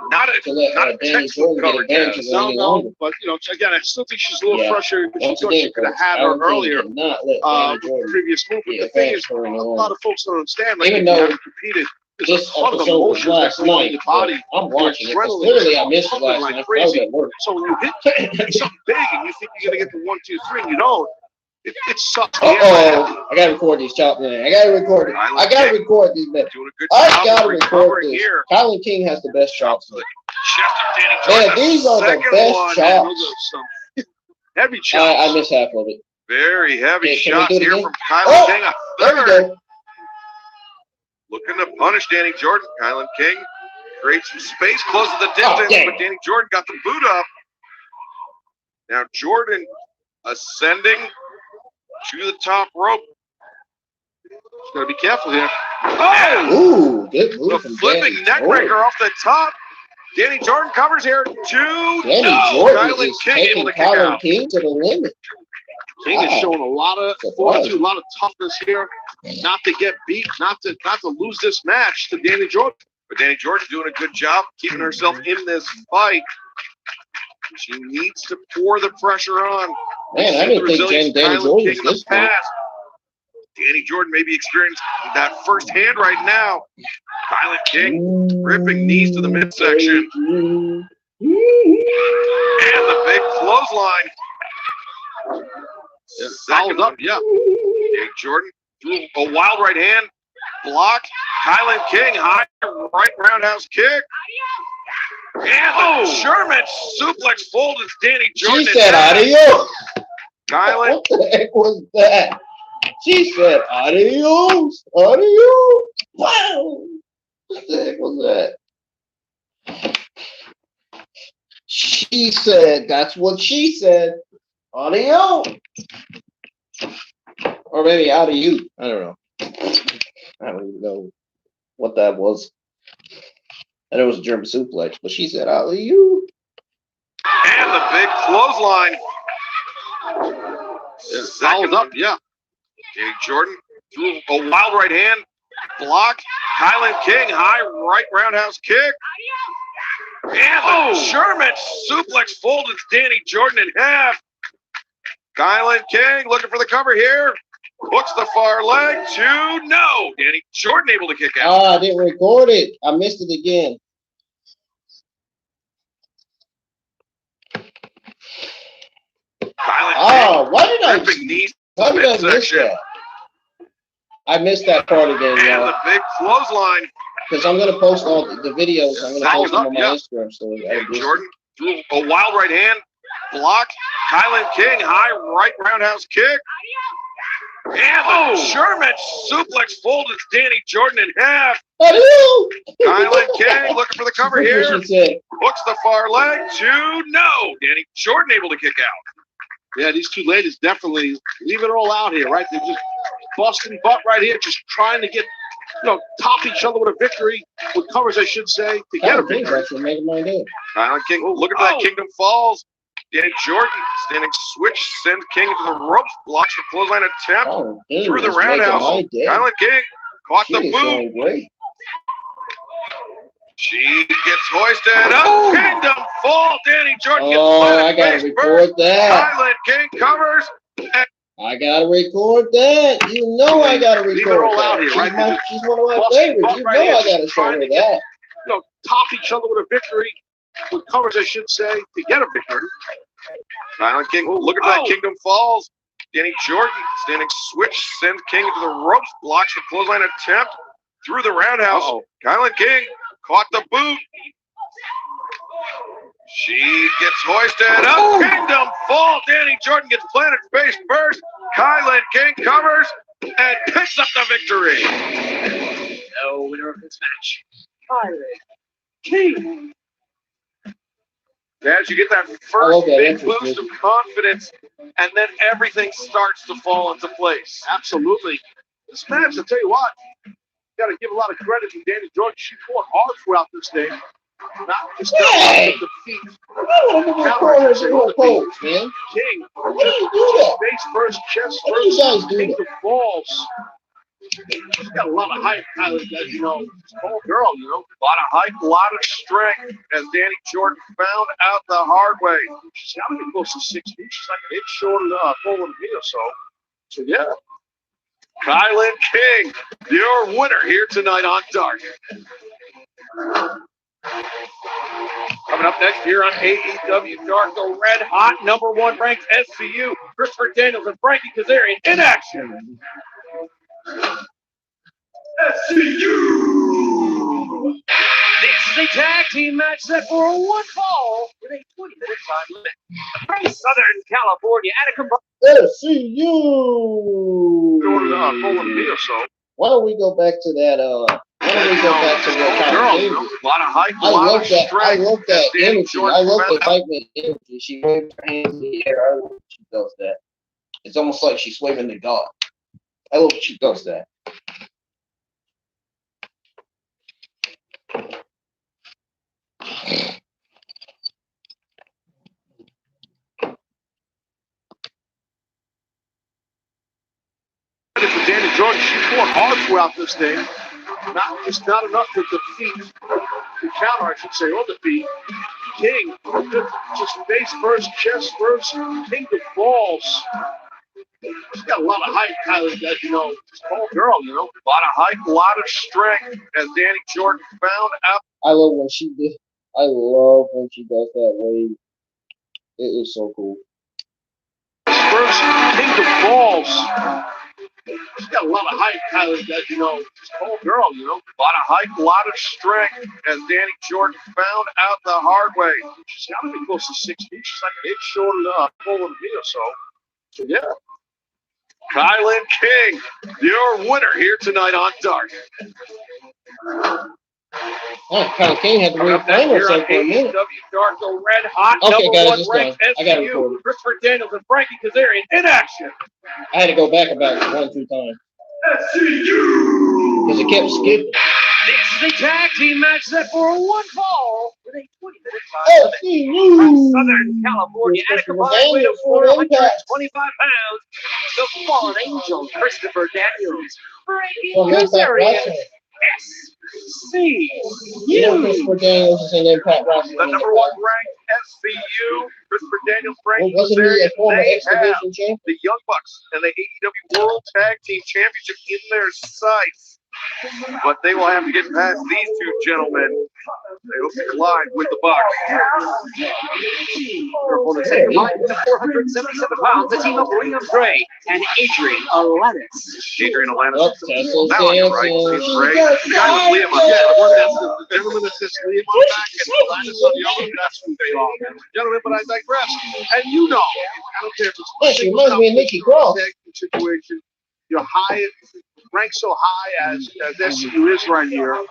Not a Danny Jordyn get advantage of her any longer. But again, I still think she's a little frustrated because she thought she could have had her earlier. Previous move. But the thing is, a lot of folks don't understand. Like, even though competed. This episode was last night, I'm watching it. Clearly, I missed it last night. I was at work. So when you hit something big and you think you're going to get the 1, 2, 3, and you don't, It sucks. Uh-oh. I gotta record these chops, man. I gotta record it. I gotta record these, man. I gotta record this. KiLynn King has the best chops. Man, these are the best chops. Heavy chops. I missed half of it. Very heavy Okay, shots here again? from KiLynn King. There we go. Looking to punish Danny Jordyn. KiLynn King creates some space, closes the distance, but Danny Jordyn got the boot up. Now Jordyn ascending to the top rope. Just gotta be careful here. Oh! Ooh, good move. The flipping neckbreaker off the top. Danny Jordyn covers here. Two. Danny Jordyn is taking KiLynn King to the limit. King is showing a lot of fortitude, a lot of toughness here, not to get beat, not to lose this match to Danny Jordyn. But Danny Jordyn doing a good job keeping herself in this fight. She needs to pour the pressure on. Man, I didn't think Danny Jordyn was this good. Danny Jordyn may be experiencing that firsthand right now. KiLynn King ripping knees to the midsection. And the big clothesline. Fouled up, yeah. Danny Jordyn threw a wild right hand. Blocked. KiLynn King, high right roundhouse kick. And the German suplex folds Danny Jordyn. She said adios. KiLynn. What the heck was that? She said adios. Adios. Wow. What the heck was that? She said, that's what she said. Adios. Or maybe out of you. I don't know. I don't even know what that was. And it was a German suplex, but she said, out of you. And the big clothesline. Fouled up, yeah. Danny Jordyn threw a wild right hand. Blocked. KiLynn King, high right roundhouse kick. And the German suplex folds Danny Jordyn in half. KiLynn King looking for the cover here. Hooks the far leg. 2, no. Danny Jordyn able to kick out. I didn't record it. I missed it again. KiLynn why did I miss that? I missed that part again, and y'all. the big clothesline. Because I'm gonna post all the videos. I'm gonna post them on my Instagram story. Danny Jordyn threw a wild right hand. Blocked. KiLynn King, high right roundhouse kick. And the German suplex folds Danny Jordyn in half. KiLynn King looking for the cover here. Hooks the far leg. 2, no. Danny Jordyn able to kick out. Yeah, these two ladies definitely leave it all out here, right? They're just busting butt right here, just trying to get, top each other with a victory, with covers, I should say, to get a victory. KiLynn King looking for that Kingdom Falls. Danny Jordyn standing switch, sends King to the ropes, blocks the clothesline attempt through the roundhouse. KiLynn King caught the boot. She gets hoisted up. Kingdom Fall. Danny Jordyn gets I gotta record that. KiLynn King covers. I gotta record that. You know I gotta record that. She's one of my favorites. You know I gotta show her that. Top each other with a victory, with covers, I should say, to get a victory. KiLynn King looking for that Kingdom Falls. Danny Jordyn standing switch, sends King to the ropes, blocks the clothesline attempt through the roundhouse. KiLynn King caught the boot. She gets hoisted up. Kingdom Fall. Danny Jordyn gets planted face first. KiLynn King covers and picks up the victory. No winner of this match. KiLynn King. As you get that first big boost of confidence, and then everything starts to fall into place. Absolutely. This match, I'll tell you what, you got to give a lot of credit to Danny Jordyn. She fought hard throughout this thing. Not just the feet. King. Face first, chest first. Kingdom Falls. She's got a lot of height, KiLynn, as you know. Small girl, A lot of height, a lot of strength, as Danny Jordyn found out the hard way. She's got to be close to 6 feet. She's like an inch shorter than me or so. So, yeah. KiLynn King, your winner here tonight on Dark. Coming Coming up next here on AEW Dark, the red hot #1 ranked SCU, Christopher Daniels and Frankie Kazarian in action. SCU! This is a tag team match set for a one fall with a 20-minute time limit. From Southern California at a combined SCU! Why don't we go back to that? Why don't we go back to what kind of a lot of hype, I love that energy. I love the excitement energy. She waves her hands in the air. I love when she does that. It's almost like she's waving to God. I love when she does that. For Danny Jordyn, she's fought hard throughout this thing. It's not enough to defeat, to counter, I should say, or defeat King. Just face first, chest first, King of balls. She's got a lot of height, KiLynn, as you know. She's a tall girl, you know. A lot of height, a lot of strength, as Danny Jordyn found out. I love when she did. I love when she does that wave. It is so cool. First, King of balls. She's got a lot of height, KiLynn, as you know. She's a tall girl, you know. A lot of height, a lot of strength, as Danny Jordyn found out the hard way. She's got to be close to 6 feet. She's like an inch shorter than full of me or so. So, yeah. KiLynn King, your winner here tonight on Dark. Oh, KiLynn King had to reframe herself for a minute. Dark, the red hot #1 ranked SCU, Christopher Daniels and Frankie Kazarian in action. I had to go back about 1 or 2 times. SCU! Because it kept skipping. This is a tag team match set for a one fall with a 20-minute time limit. From Southern California at a combined weight of 425 pounds, the fallen angel, Christopher Daniels, Frankie Kazarian, SCU. Christopher Daniels is in Impact Wrestling. The #1 ranked SCU, Christopher Daniels, Frankie Kazarian, they have the Young Bucks and the AEW World Tag Team Championship in their sights. But they will have to get past these two gentlemen. They will collide with the Bucks. Their opponents at 477 pounds, the team of Liam Gray and Adrian Alanis. Adrian Alanis. Oh, that one you're right. He's great. The guy with Liam on the one that's the gentleman that says Liam on the back and Alanis on the other. That's who they are. Gentlemen, but I digress. And you know, I don't care if it's she reminds me of Nikki Cross. Situation. You're high, ranked so high as SCU is right here. You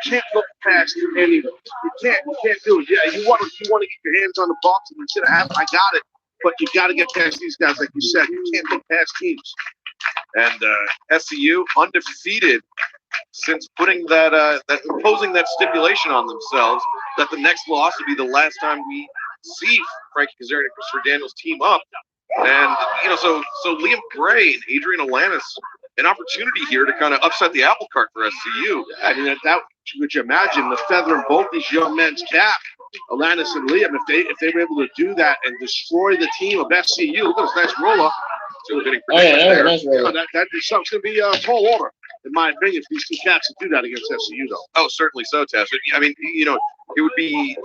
can't look past any. You can't do it. Yeah, you want to get your hands on the box and consider, I got it. But you got to get past these guys, like you said. You can't look past teams. And SCU undefeated since putting imposing that stipulation on themselves that the next loss would be the last time we see Frankie Kazarian and Christopher Daniels team up. And, you know, so Liam Gray and Adrian Alanis, an opportunity here to kind of upset the apple cart for SCU. I mean, that would you imagine the feather in both these young men's cap, Alanis and Liam, if they were able to do that and destroy the team of SCU. Look at this nice roller. Nice roller. That is something to be a tall order, in my opinion, for these two cats to do that against SCU, though. Oh, certainly so, Tess. I mean, you know, it would be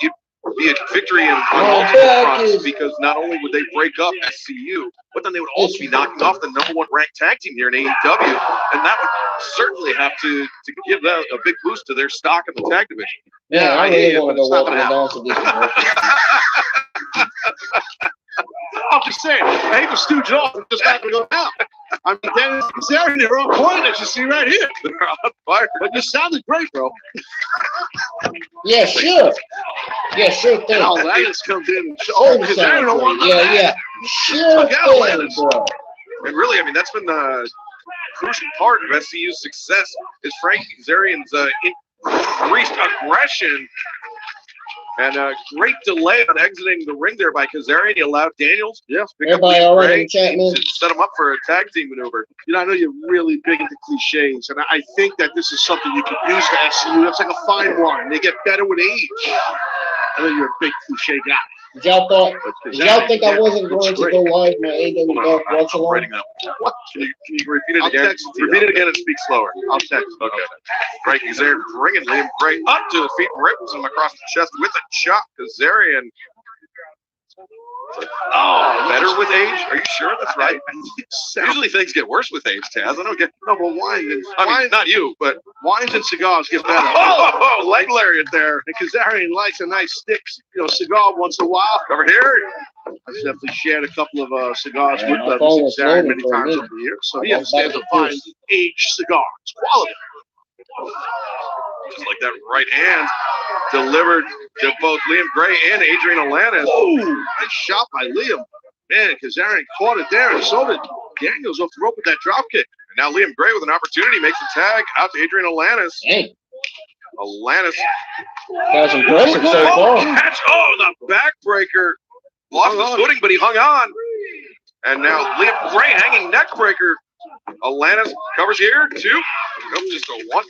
a victory on multiple fronts, because not only would they break up SCU, but then they would also be knocking off the #1 ranked tag team here in AEW, and that would certainly have to give that a big boost to their stock in the tag division. Yeah, I really want to go walking down to this. I'm just saying, I hate to stooge it off. I'm just not going to go down. I mean, Dennis and Sarah, they're on point, as you see right here. They're on fire. But you sounded great, bro. Yeah, sure. Yeah, sure thing. Oh, Alanis comes in. Oh, because I don't know what. Yeah. Sure thing, bro. And really, I mean, that's been the crucial part of SCU's success is Frankie Kazarian's increased aggression. And a great delay on exiting the ring there by Kazarian. He allowed Daniels to pick up Ray to set him up for a tag team maneuver. You know, I know you're really big into cliches, and I think that this is something you can use for SCU. That's like a fine wine. They get better with age. I know you're a big cliche guy. Y'all think I wasn't going to go live my AEW Dark watch along? Writing up. What? Can you repeat it again? Repeat it again and speak slower. I'll text. Okay. Frankie's there, bringing Liam Gray up to the feet, rips him across the chest with a chop. Kazarian. Oh, better with age? Are you sure that's right? Usually things get worse with age, Taz. I don't get. No, but wine. I mean, not you, but wines and cigars get better. Oh, leg lariat there. And Kazarian likes a nice stick, cigar once in a while. Over here. I've definitely shared a couple of cigars with Kazarian many times over the years. So he understands a fine aged cigar. It's quality. Just like that right hand delivered to both Liam Gray and Adrian Alanis. Oh, nice shot by Liam. Man, Kazarian caught it there, and so did Daniels off the rope with that drop kick. And now Liam Gray with an opportunity makes a tag out to Adrian Alanis. Hey. Alanis. That's impressive so far. Catch. Oh, the backbreaker. Lost his footing, but he hung on. And now Liam Gray hanging neck breaker. Alanis covers here. 2. Nope, just a 1.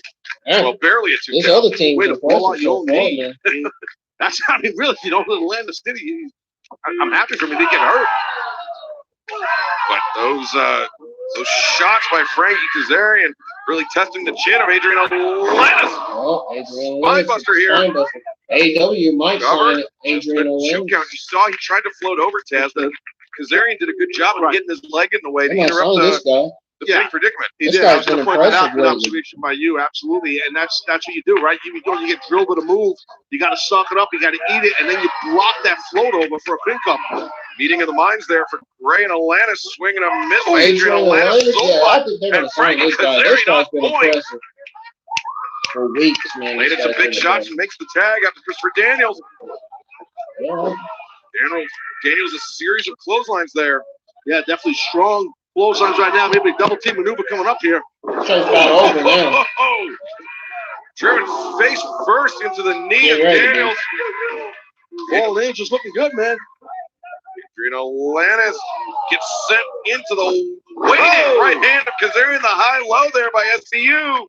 Yeah. Well, barely a 2. This other team way is to blow out impressive your so far, knee. man. That's how really, Atlanta City. I'm happy for him. He didn't get hurt. But those shots by Frankie Kazarian really testing the chin of Adrian Alanis. Oh, Adrian Alanis. Spinebuster here. AEW might sign Adrian Alanis. Shoot count. You saw he tried to float over Taz. Kazarian did a good job of getting his leg in the way to interrupt the big predicament. He did. I was going to point that out. Good observation by you. Absolutely. And that's what you do, right? You get drilled with a move. You got to suck it up. You got to eat it. And then you block that float over for a pin cover. Meeting of the minds there for Gray and Alanis, swinging a miss by Adrian Alanis. I think they're going to sign this guy. This guy's been impressive for weeks, man. Laid in some big shots and makes the tag after Christopher Daniels. Yeah. Daniels a series of clotheslines there. Yeah, definitely strong clotheslines right now. Maybe a double team maneuver coming up here. Show's about over now. Driven face first into the knee of Daniels. Ball Angel's looking good, man. Adrian Alanis gets sent into the waiting right hand of Kazarian, the high-low there by SCU.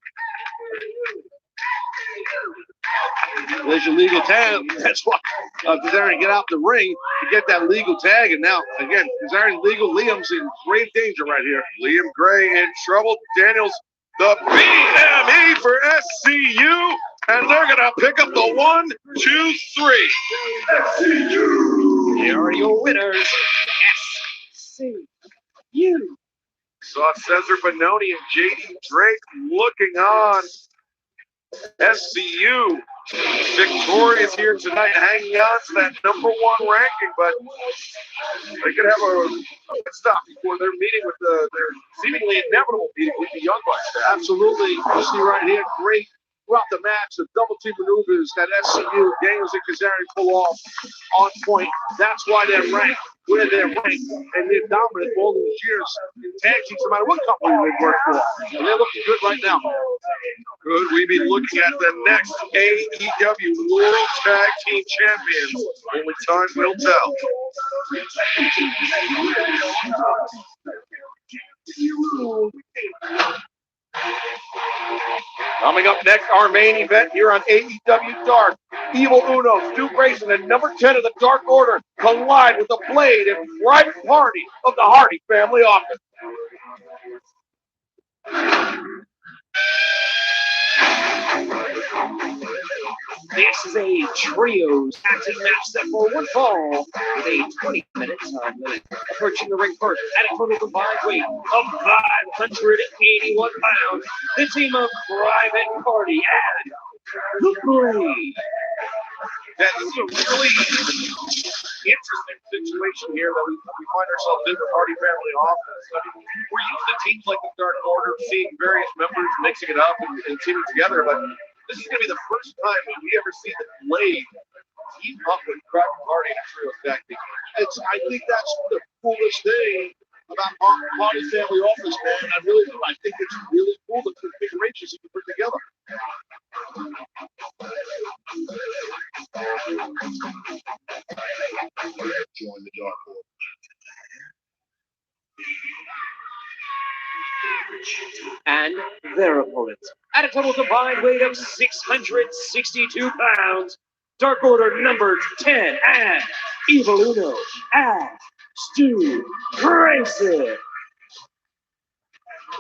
There's your legal tag. That's why Kazarian get out the ring to get that legal tag. And now, again, Kazarian legal. Liam's in grave danger right here. Liam Gray in trouble. Daniels, the BME for SCU. And they're going to pick up the 1, 2, 3. SCU. Here are your winners. SCU. Saw Cesar Bononi and J.D. Drake looking on. SCU victorious here tonight, hanging on to that number 1 ranking, but they could have a pit stop before their meeting with their seemingly inevitable meeting with the Young Bucks. Absolutely. You see right here, great throughout the match, the double team maneuvers that SCU, Daniels, and Kazarian pull off on point. That's why they're ranked where they're ranked, and they're dominant all these years in tag teams, no matter what company they work for. And they're looking good right now. Could we be looking at the next AEW World Tag Team Champions? Only time will tell. Coming up next, our main event here on AEW Dark. Evil Uno, Stu Grayson, and number 10 of the Dark Order collide with the Blade and private party of the Hardy family office. This is a trios tag team match set for one fall with a 20-minute time limit. Approaching the ring first at a total combined weight of 581 pounds, the team of Private Party and the Blade. This is a really interesting situation here that we find ourselves in the Hardy family office. I mean, we're used to teams like the Dark Order seeing various members mixing it up and teaming together, but this is going to be the first time that we ever see the Blade team up with Private Party in a trio tag team. I think that's the coolest thing about Hardy family office, man. I think it's really cool the configurations you can put together. Join the Dark Order. And their opponents, at a total combined weight of 662 pounds, Dark Order numbered 10 and Evil Uno, and Stu Grayson.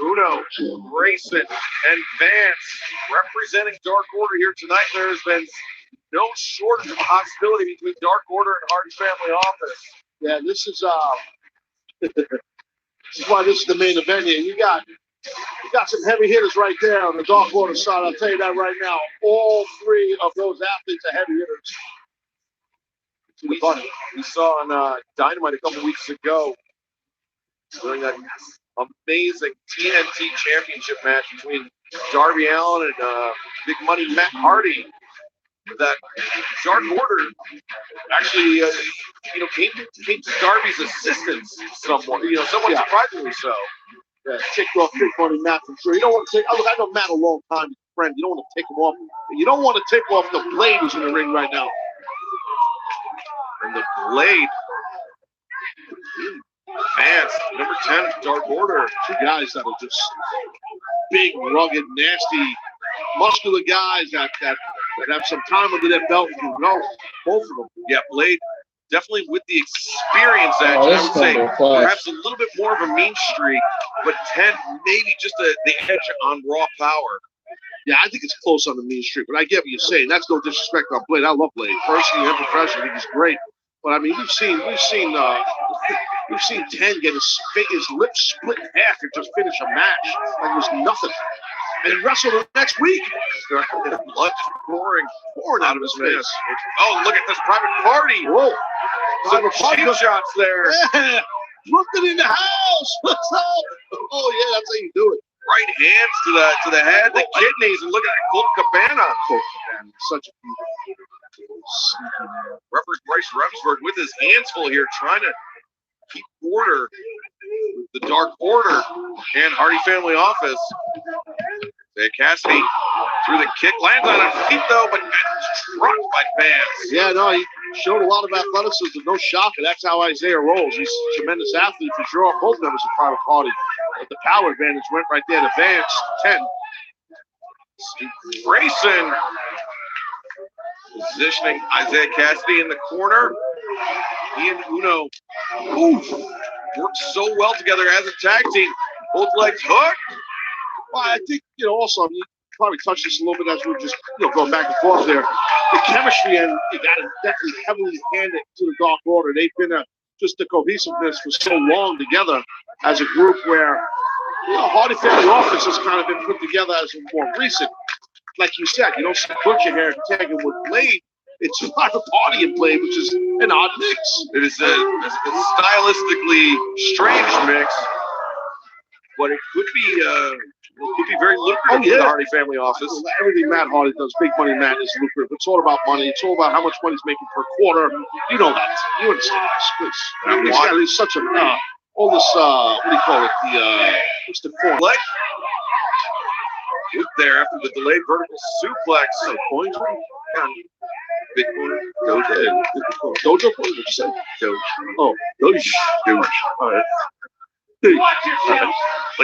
Uno, Grayson, and Vance representing Dark Order here tonight. There has been no shortage of hostility between Dark Order and Hardy's family office. Yeah, this is this is why this is the main event here. You got some heavy hitters right there on the Dark Order side. I'll tell you that right now. All three of those athletes are heavy hitters. We saw on Dynamite a couple weeks ago during that amazing TNT championship match between Darby Allin and Big Money Matt Hardy that Dark Order actually came to Darby's assistance somewhat, somewhat surprisingly so. Yeah, kicked off Big Money Matt for sure. You don't want to take. I know Matt a long time, he's a friend. You don't want to take him off. You don't want to take off the Blade who's in the ring right now. And the Blade, Vance, number 10, Dark Order. Two guys that are just big, rugged, nasty, muscular guys that have some time under their belt. Both of them. Yeah, Blade definitely with the experience edge. I would say perhaps a little bit more of a mean streak, but 10 maybe just the edge on raw power. Yeah, I think it's close on the mean streak, but I get what you're saying. That's no disrespect on Blade. I love Blade. Personally and professionally, I think he's great. But I mean, we've seen 10 get his lips split in half and just finish a match like it was nothing. And wrestle the next week. Blood pouring out of his face. Oh, look at this private party. Whoa. Some cheap shots there. Yeah. Brooklyn in the house. What's up? Oh, yeah, that's how you do it. Right hands to the head, the kidneys, and look at that Colt Cabana. Such a beautiful. Referee Bryce Remsburg with his hands full here, trying to keep order with the Dark Order and Hardy family office. Cassidy through the kick, lands on his feet though, but struck by Vance. Yeah, no, he showed a lot of athleticism, no shocker. That's how Isaiah rolls. He's a tremendous athlete for sure. Both members of Private Party. But the power advantage went right there to Vance, 10. Grayson positioning Isaiah Cassidy in the corner. He and Uno worked so well together as a tag team. Both legs hooked. Well, I think, also, you probably touched this a little bit as we were just, going back and forth there. The chemistry, and you got to definitely heavily hand it to the Dark Order. They've been just the cohesiveness for so long together as a group where, Hardy family office has kind of been put together as more recent. Like you said, you don't see Butcher here tagging with Blade. It's Private Party and Blade, which is an odd mix. It is a stylistically strange mix, but it could be very lucrative for the Hardy family office. Everything Matt Hardy does, Big Money Matt, is lucrative. It's all about money. It's all about how much money he's making per quarter. You know that. You understand this, please. He's such a all this what do you call it? What's the form? Loop there after the delayed vertical suplex. Points. Big corner. Dojo. Dojo. What did you say? Dojo. Oh, Dojo. All right. Like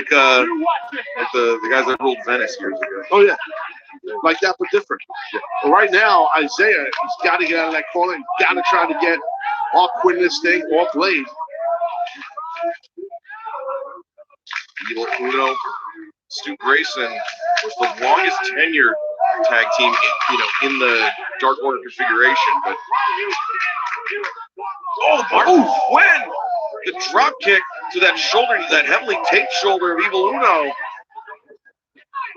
the guys that ruled Venice years ago. Oh yeah, like that, but different. Yeah. Well, right now, Isaiah, he's got to get out of that corner. He's got to try to get off Quinn this thing, off Blade. Evil Uno, Stu Grayson was the longest tenured tag team, in the Dark Order configuration. But Quinn! The drop kick to that shoulder, that heavily taped shoulder of Evil Uno.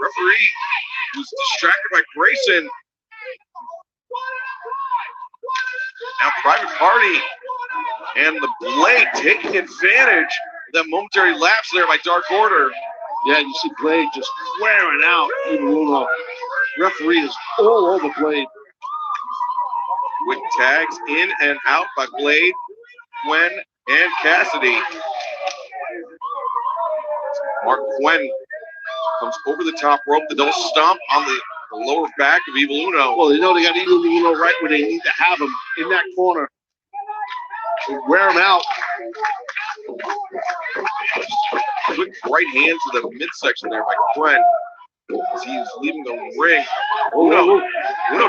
Referee was distracted by Grayson. Now Private Party and the Blade taking advantage of that momentary lapse there by Dark Order. Yeah, you see Blade just wearing out Evil Uno. Referee is all over Blade. Quick tags in and out by Blade, Quinn, and Cassidy. Mark Quinn comes over the top rope, the double stomp on the lower back of Evil Uno. Well, they know they got Evil Uno right where they need to have him, in that corner. They wear him out. Quick right hand to the midsection there by Quinn as he's leaving the ring. Uno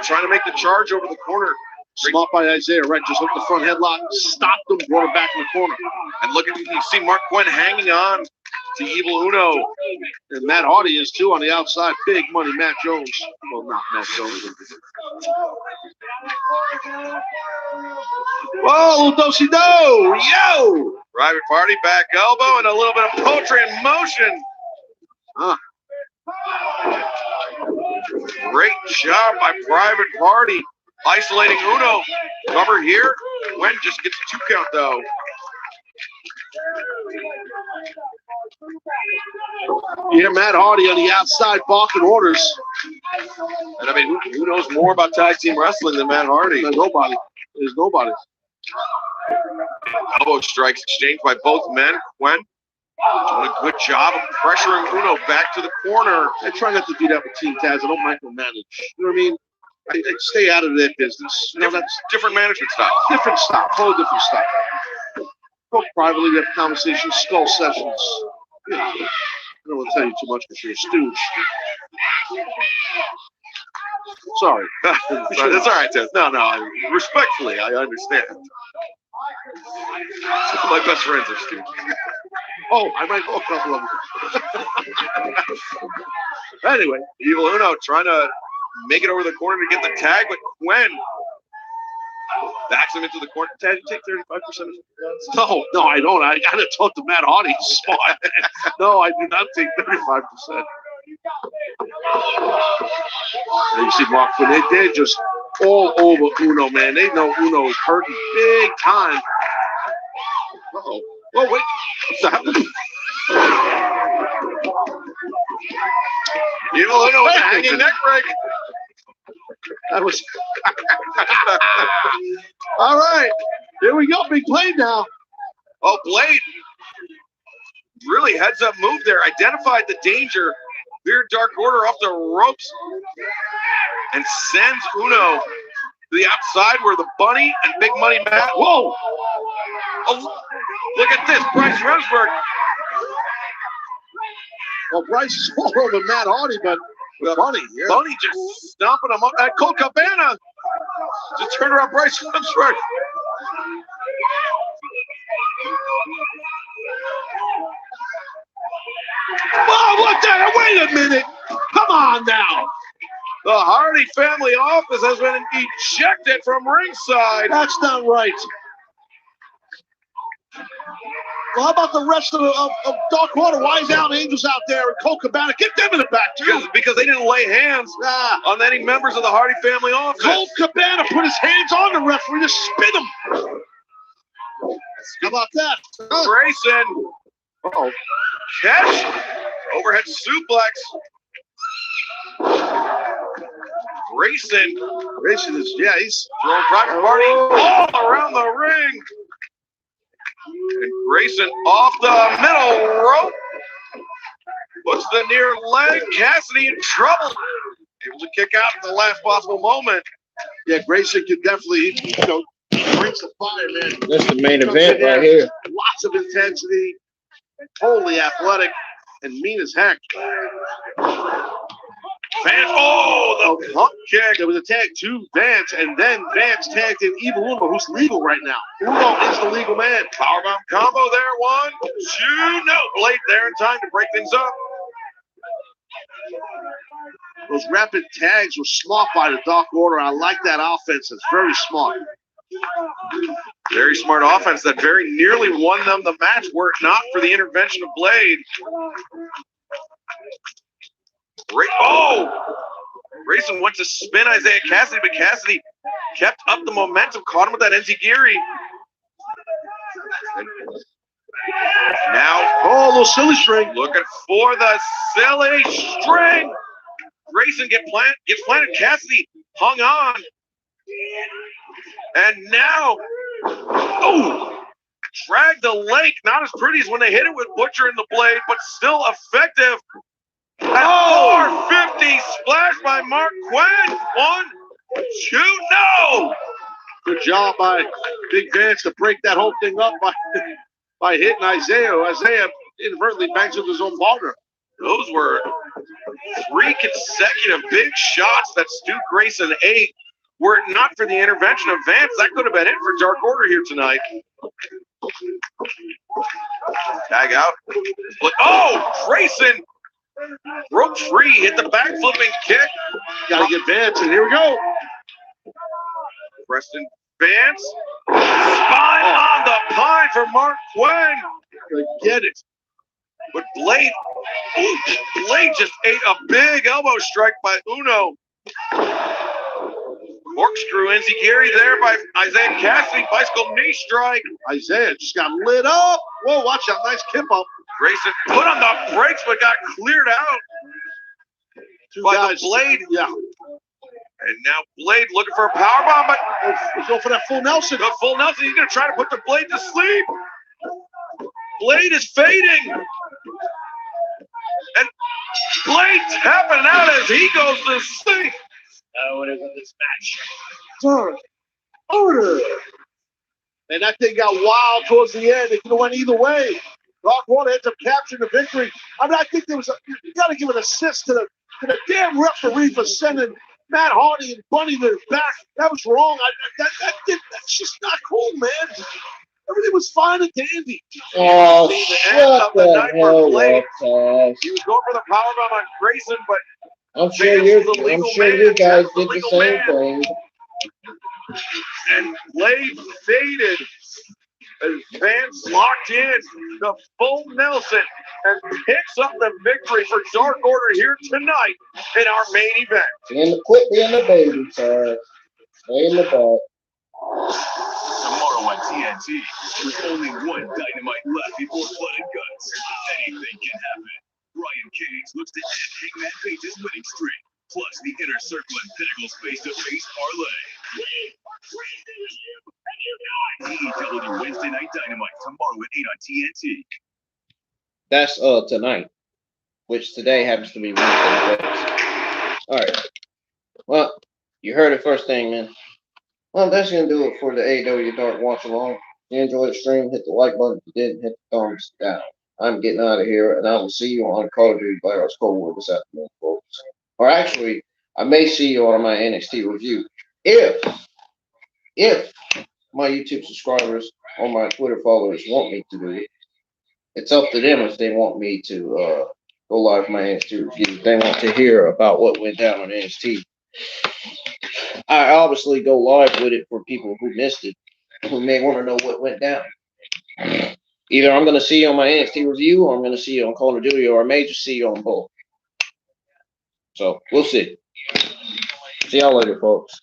trying to make the charge over the corner. Smart by Isaiah, right? Just hooked the front headlock, stopped him, brought him back in the corner. And look at you see Mark Quinn hanging on to Evil Uno. And Matt Hardy is too on the outside. Big money, Matt Jones. Well, not Matt Jones. Whoa, little do-si-do. Yo! Private Party, back elbow, and a little bit of poetry in motion. Great job by Private Party. Isolating Uno. Cover here. Gwen just gets a 2 count, though. Yeah, Matt Hardy on the outside barking orders. And I mean, who knows more about tag team wrestling than Matt Hardy? Nobody. There's nobody. Elbow strikes exchanged by both men. Gwen doing a good job of pressuring Uno back to the corner. I try not to do that with Team Taz. I don't micromanage. You know what I mean? I stay out of their business. You know, that's different management style. Different style. Totally different style. Talk privately, we have conversations, skull sessions. You know, I don't want to tell you too much because you're a stooge. Sorry. That's all right, Taz. No. Respectfully, I understand. My best friends are stooges. Oh, I might know a couple of them. Anyway, Evil Uno trying to make it over the corner to get the tag, but Gwen backs him into the corner. Taz, you take 35% of the guns? No, I don't. I got to talk to Matt Hardy. Smart. No, I do not take 35%. And you see Mark, they're just all over Uno, man. They know Uno is hurting big time. Uh-oh. Oh, wait. What's happening? Evil Uno with a hanging neck break. That was all right. Here we go. Big play now. Oh, Blade really heads up move there. Identified the danger. Weird Dark Order off the ropes and sends Uno to the outside where the Bunny and Big Money Matt. Whoa! Oh, look at this, Bryce Remsburg. Well, Bryce is all over Matt Hardy, but Bunny just stomping him up. Colt Cabana just turned around Bryce Remsburg. Oh, what the? Wait a minute. Come on now. The Hardy family office has been ejected from ringside. That's not right. Well, how about the rest of Dark Order? Why is Al Angels out there and Colt Cabana? Get them in the back, too. Because they didn't lay hands on any members of the Hardy family office. Colt Cabana put his hands on the referee to spin him. How about that? Grayson. Uh-oh. Catch. Overhead suplex. Grayson is, he's throwing Private Party all around the ring. And Grayson off the middle rope. Puts the near leg. Cassidy in trouble. Able to kick out at the last possible moment. Yeah, Grayson could definitely, brings the fire, man. That's the main event right here. Lots of intensity. Totally athletic and mean as heck. Vance, the pump kick. There was a tag to Vance, and then Vance tagged in Evil Uno, who's legal right now. Uno is the legal man. Powerbomb combo there, 1, 2, no. Blade there in time to break things up. Those rapid tags were smart by the Dark Order. I like that offense. It's very smart. Very smart offense that very nearly won them the match were it not for the intervention of Blade. Grayson went to spin Isaiah Cassidy, but Cassidy kept up the momentum, caught him with that enziguri. Now, little silly string. Looking for the silly string. Grayson gets planted. Cassidy hung on. And now, drag the leg. Not as pretty as when they hit it with Butcher in the Blade, but still effective. At 450, splash by Mark Quinn. 1, 2, no. Good job by Big Vance to break that whole thing up by hitting Isaiah. Isaiah inadvertently bangs with his own partner. Those were 3 consecutive big shots that Stu Grayson ate. Were it not for the intervention of Vance, that could have been it for Dark Order here tonight. Tag out. Oh, Grayson broke free, hit the back flipping kick. Got to get Vance, and here we go. Preston Vance. Spine on the pine for Mark Quinn. Get it. But Blade just ate a big elbow strike by Uno. Corkscrew Enziguri there by Isaiah Cassidy. Bicycle knee strike. Isaiah just got lit up. Whoa, watch out. Nice kip up. Grayson put on the brakes but got cleared out by the Blade. Yeah. And now Blade looking for a powerbomb, but let's go for that full Nelson. The full Nelson. He's going to try to put the Blade to sleep. Blade is fading. And Blade tapping out as he goes to sleep. What is this match? Dark Order. And that thing got wild towards the end. It could have went either way. Dark Order ends up capturing the victory. I mean, I think there was you got to give an assist to the damn referee for sending Matt Hardy and Bunny to the back. That was wrong. That's just not cool, man. Everything was fine and dandy. Oh, shut the hell up, Cass. He was going for the powerbomb on Grayson, but I'm sure you guys did the same thing. And Blade faded as Vance locked in the full Nelson and picks up the victory for Dark Order here tonight in our main event. Quit being the baby, sir. Stay in the back. Tomorrow on TNT, with only one Dynamite left before Blood and Guts, anything can happen. Brian Cage looks to end Hangman Page's winning streak, plus the Inner Circle and Pinnacle's face-to-face parlay. AEW Wednesday Night Dynamite tomorrow at 8 on TNT. That's tonight, which today happens to be Wednesday. All right. Well, you heard it first thing, man. Well, that's going to do it for the AEW Dark Watch Along. If you enjoyed the stream, hit the like button. If you didn't, hit the thumbs down. I'm getting out of here, and I will see you on Call of Duty Black Ops Cold War this afternoon, folks. Or actually, I may see you on my NXT review. If my YouTube subscribers or my Twitter followers want me to do it, it's up to them if they want me to go live my NXT review. If they want to hear about what went down on NXT. I obviously go live with it for people who missed it, who may want to know what went down. Either I'm going to see you on my NXT review, or I'm going to see you on Call of Duty, or I may just see you on both. So, we'll see. See y'all later, folks.